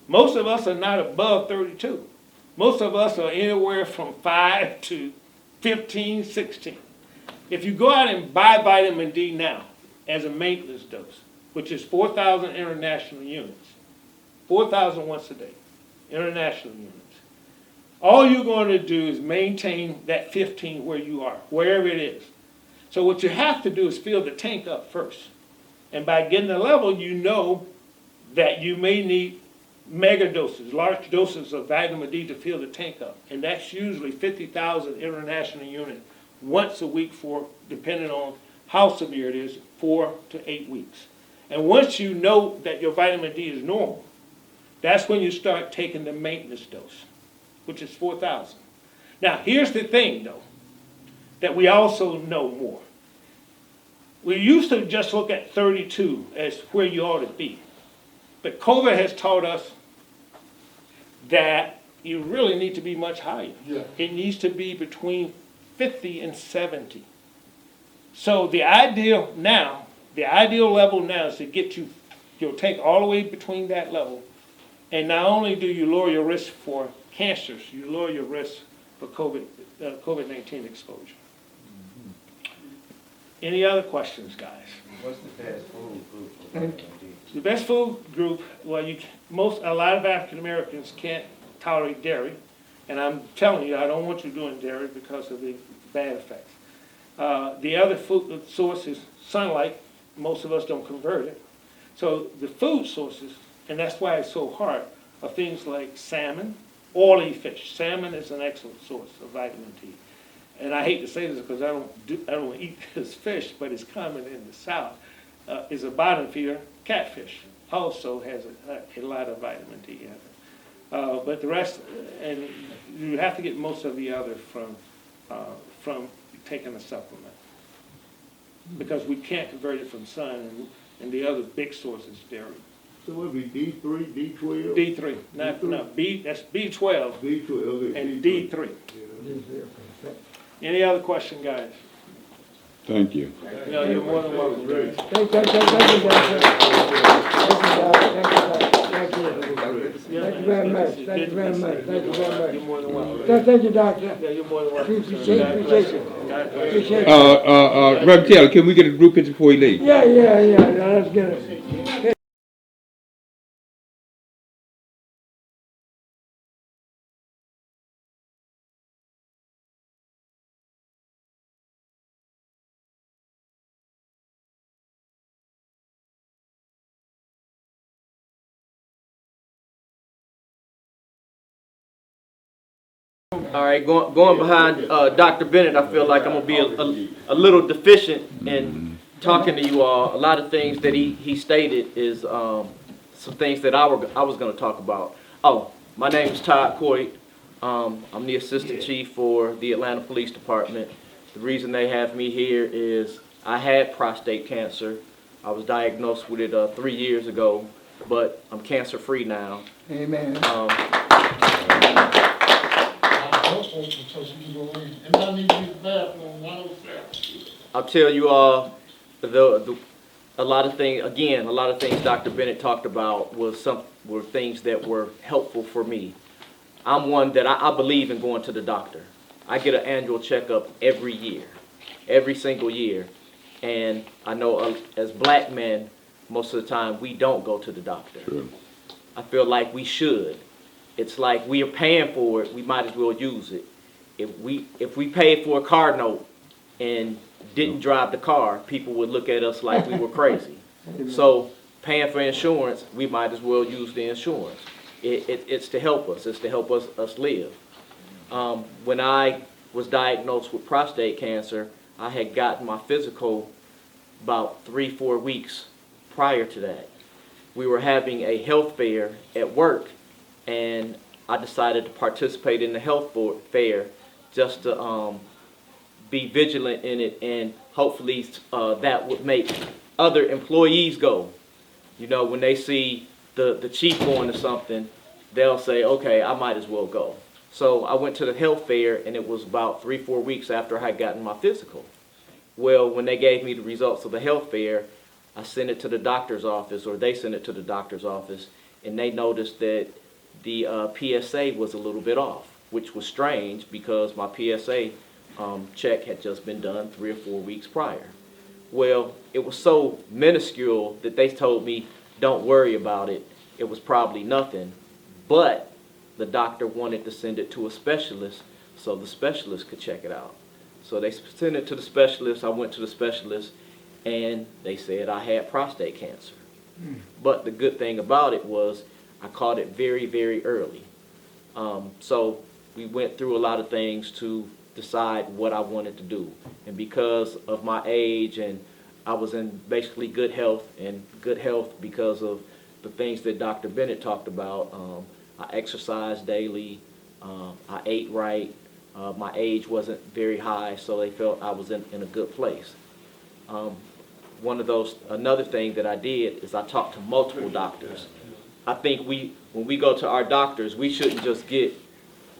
Most of us are not above 32. Most of us are anywhere from 5 to 15, 16. If you go out and buy vitamin D now as a maintenance dose, which is 4,000 international units, 4,000 once a day, international units, all you're going to do is maintain that 15 where you are, wherever it is. So what you have to do is fill the tank up first. And by getting the level, you know that you may need mega doses, large doses of vitamin D to fill the tank up. And that's usually 50,000 international units once a week for, depending on how severe it is, 4 to 8 weeks. And once you know that your vitamin D is normal, that's when you start taking the maintenance dose, which is 4,000. Now, here's the thing, though, that we also know more. We used to just look at 32 as where you ought to be. But COVID has taught us that you really need to be much higher. Yeah. It needs to be between 50 and 70. So the ideal level now is to get your tank all the way between that level. And not only do you lower your risk for cancers, you lower your risk for COVID-19 exposure. Any other questions, guys? What's the fast food group for vitamin D? The best food group, well, a lot of African Americans can't tolerate dairy, and I'm telling you, I don't want you doing dairy because of the bad effects. The other food source is sunlight. Most of us don't convert it. So the food sources, and that's why it's so hard, are things like salmon, oily fish. Salmon is an excellent source of vitamin D. And I hate to say this because I don't eat this fish, but it's common in the South. Is a bottom feeder. Catfish also has a lot of vitamin D in it. But the rest, and you have to get most of the other from taking a supplement, because we can't convert it from sun, and the other big source is dairy. So what would be D3, D12? D3, that's B12 D12, okay. and D3. Any other question, guys? Thank you. No, you're more than welcome. Great. Thank you, Doctor. Thank you, very much. Thank you very much. Thank you very much. You're more than welcome. Thank you, Doctor. Yeah, you're more than welcome. Appreciate you. Appreciate you. Reverend Taylor, can we get a group picture before we leave? Yeah, let's get it. All right, going behind Dr. Bennett, I feel like I'm gonna be a little deficient in talking to you all. A lot of things that he stated is some things that I was gonna talk about. Oh, my name is Todd Coit. I'm the assistant chief for the Atlanta Police Department. The reason they have me here is I had prostate cancer. I was diagnosed with it 3 years ago, but I'm cancer-free now. Amen. I'll tell you all, a lot of things Dr. Bennett talked about were things that were helpful for me. I'm one that I believe in going to the doctor. I get an annual checkup every year, every single year. And I know as black men, most of the time we don't go to the doctor. Sure. I feel like we should. It's like we are paying for it, we might as well use it. If we paid for a car note and didn't drive the car, people would look at us like we were crazy. So paying for insurance, we might as well use the insurance. It's to help us. It's to help us live. When I was diagnosed with prostate cancer, I had gotten my physical about 3-4 weeks prior to that. We were having a health fair at work, and I decided to participate in the health fair just to be vigilant in it, and hopefully that would make other employees go. You know, when they see the chief going to something, they'll say, okay, I might as well go. So I went to the health fair, and it was about 3-4 weeks after I had gotten my physical. Well, when they gave me the results of the health fair, I sent it to the doctor's office, or they sent it to the doctor's office, and they noticed that the PSA was a little bit off, which was strange because my PSA check had just been done 3 or 4 weeks prior. Well, it was so minuscule that they told me, don't worry about it. It was probably nothing. But the doctor wanted to send it to a specialist so the specialist could check it out. So they sent it to the specialist. I went to the specialist, and they said I had prostate cancer. But the good thing about it was I caught it very, very early. So we went through a lot of things to decide what I wanted to do. And because of my age, and I was in basically good health, and good health because of the things that Dr. Bennett talked about. I exercised daily, I ate right, my age wasn't very high, so they felt I was in a good place. Another thing that I did is I talked to multiple doctors. I think when we go to our doctors, we shouldn't just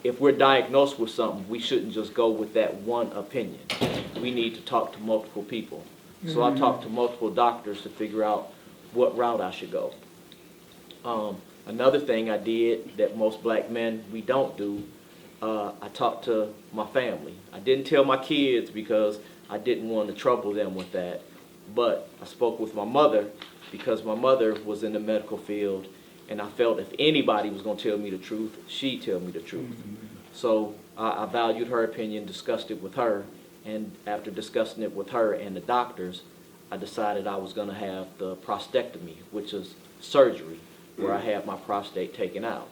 if we're diagnosed with something, we shouldn't just go with that one opinion. We need to talk to multiple people. So I talked to multiple doctors to figure out what route I should go. Another thing I did that most black men, we don't do, I talked to my family. I didn't tell my kids because I didn't want to trouble them with that. But I spoke with my mother because my mother was in the medical field, and I felt if anybody was going to tell me the truth, she'd tell me the truth. So I valued her opinion, discussed it with her, and after discussing it with her and the doctors, I decided I was going to have the prostatectomy, which is surgery, where I had my prostate taken out.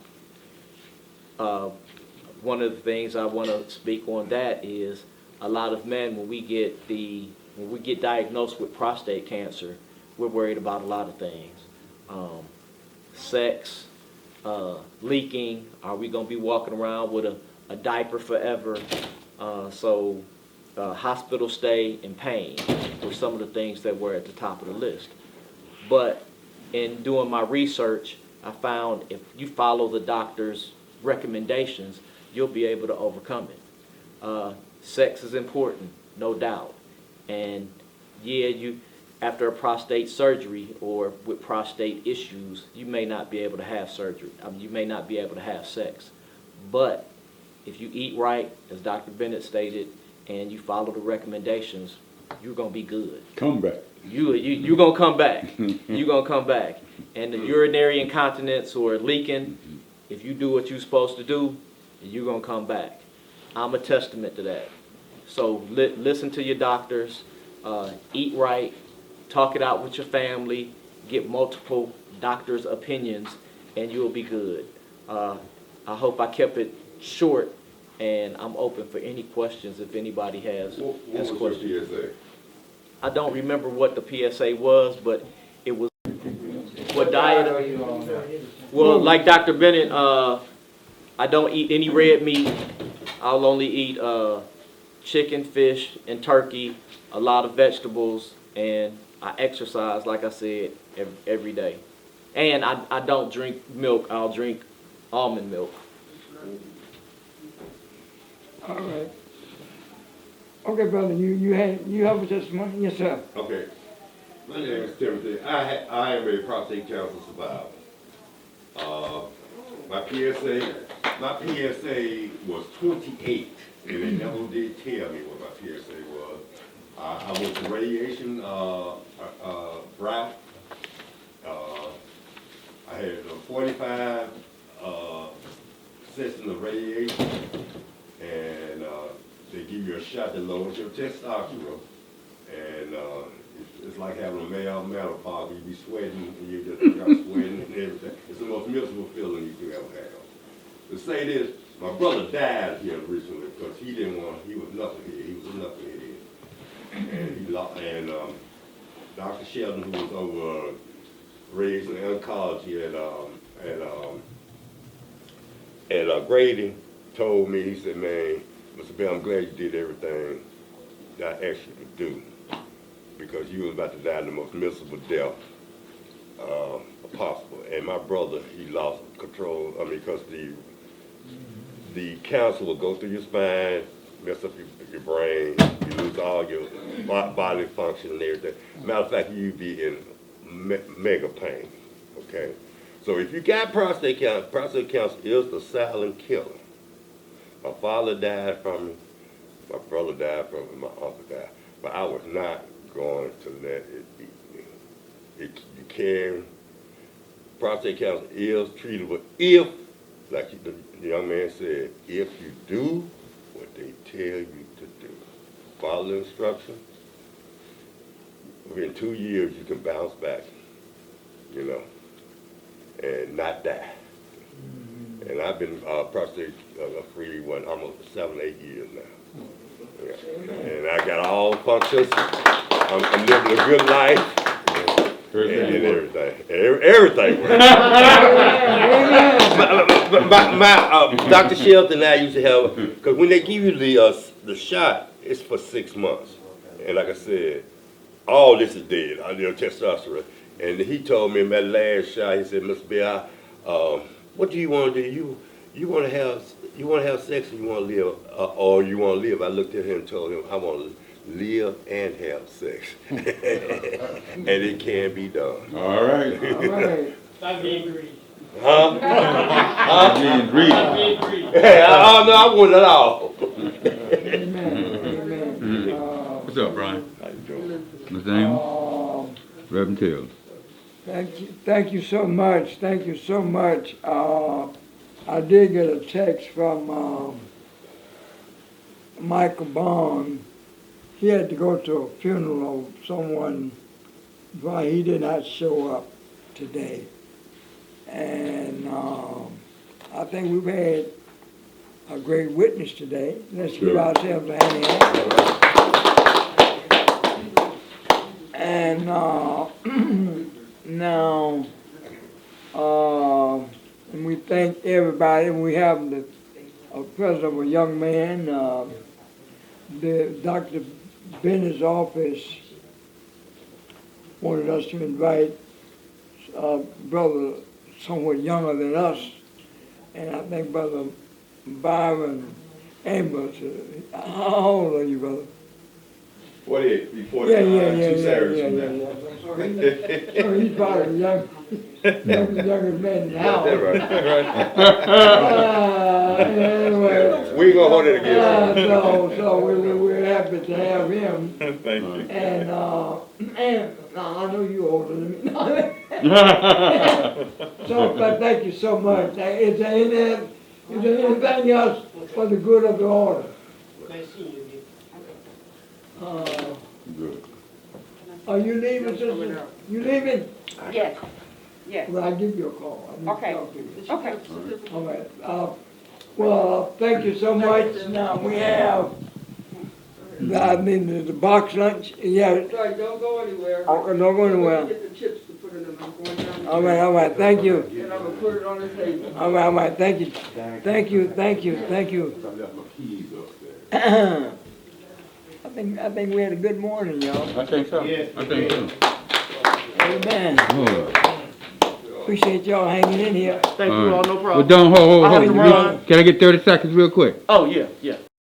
One of the things I want to speak on that is a lot of men, when we get diagnosed with prostate cancer, we're worried about a lot of things. Sex, leaking, are we going to be walking around with a diaper forever? Hospital stay and pain were some of the things that were at the top of the list. But in doing my research, I found if you follow the doctor's recommendations, you'll be able to overcome it. Sex is important, no doubt. And yeah, after a prostate surgery or with prostate issues, you may not be able to have surgery. You may not be able to have sex. But if you eat right, as Dr. Bennett stated, and you follow the recommendations, you're going to be good. Come back. You're going to come back. You're going to come back. And the urinary incontinence or leaking, if you do what you're supposed to do, you're going to come back. I'm a testament to that. So listen to your doctors, eat right, talk it out with your family, get multiple doctors' opinions, and you'll be good. I hope I kept it short, and I'm open for any questions if anybody has What has was questions. your PSA? I don't remember what the PSA was, but it was what diet. Well, like Dr. Bennett, I don't eat any red meat. I'll only eat chicken, fish, and turkey. A lot of vegetables, and I exercise, like I said, every day. And I don't drink milk. I'll drink almond milk. All right. Okay, brother, you have a testimony? Yes, sir. Okay. My name is Timothy. I am a prostate cancer survivor. My PSA was 28, and they never did tell me what my PSA was. I went to radiation route. I had 45 sessions of radiation, and they give you a shot that lowers your testosterone. And it's like having a male menopause. You be sweating, and you just start sweating and everything. It's the most miserable feeling you could ever have. To say this, my brother died here recently because he was knucklehead. He was a knucklehead. And Dr. Sheldon, who was over raised in oncology at Grady, told me, he said, man, Mr. Bell, I'm glad you did everything that I asked you to do, because you was about to die the most miserable death possible. And my brother, he lost control, because the cancer will go through your spine, mess up your brain, you lose all your bodily function and everything. Matter of fact, you'd be in mega pain, okay? So if you got prostate cancer is the silent killer. My father died from it, my brother died from it, my uncle died. But I was not going to let it beat me. You can, prostate cancer is treatable if, like the young man said, if you do what they tell you to do. Follow the instructions. Within 2 years, you can bounce back, and not die. And I've been prostate free almost 7, 8 years now. Yeah. And I got all the functions. I'm living a good life. And everything. Everything works. Dr. Shelton and I used to have, because when they give you the shot, it's for 6 months. And like I said, all this is dead, all your testosterone. And he told me in that last shot, he said, Mr. Bell, what do you want to do? You want to have sex, or you want to live, or you want to live? I looked at him and told him, I want to live and have sex. And it can be done. All right. All right. Stop being greedy. Huh? Being greedy. Stop being greedy. Hey, I want it all. Amen. What's up, Brian? How you doing? What's your name? Reverend Taylor. Thank you so much. Thank you so much. I did get a text from Michael Bond. He had to go to a funeral of someone, but he did not show up today. And I think we've had a great witness today. Let's give ourselves a hand. And now, and we thank everybody. We have the presence of a young man. The Dr. Bennett's office wanted us to invite a brother somewhat younger than us, and I think Brother Byron Amos. How old are you, brother? 48, before Yeah. 2 Saturdays from now. So he's probably the youngest man in the house. That's Anyway. We ain't gonna hold it against him. So we're happy to have him. Thank you. And I know you're older than me. So, but thank you so much. Is there anything else for the good of the order? Nice seeing you again. Good. Are you leaving, sister? You leaving? Yes, yes. Well, I'll give you a call. I need to Okay. talk to you. Okay. All right. Well, thank you so much. Now, we have, the box lunch, yeah. Sorry, don't go anywhere. Oh, don't go anywhere. Get the chips to put in them, I'm going down. All right, thank you. And I'm gonna put it on the table. All right, thank you. Thank you. I left my keys upstairs. I think we had a good morning, y'all. I think so. Yes, I think so. Amen. Oh. Appreciate y'all hanging in here. Thank you all, no Well, problem. don't, hold, I have hold. to run. Can I get 30 seconds real quick? Oh, yeah, yeah.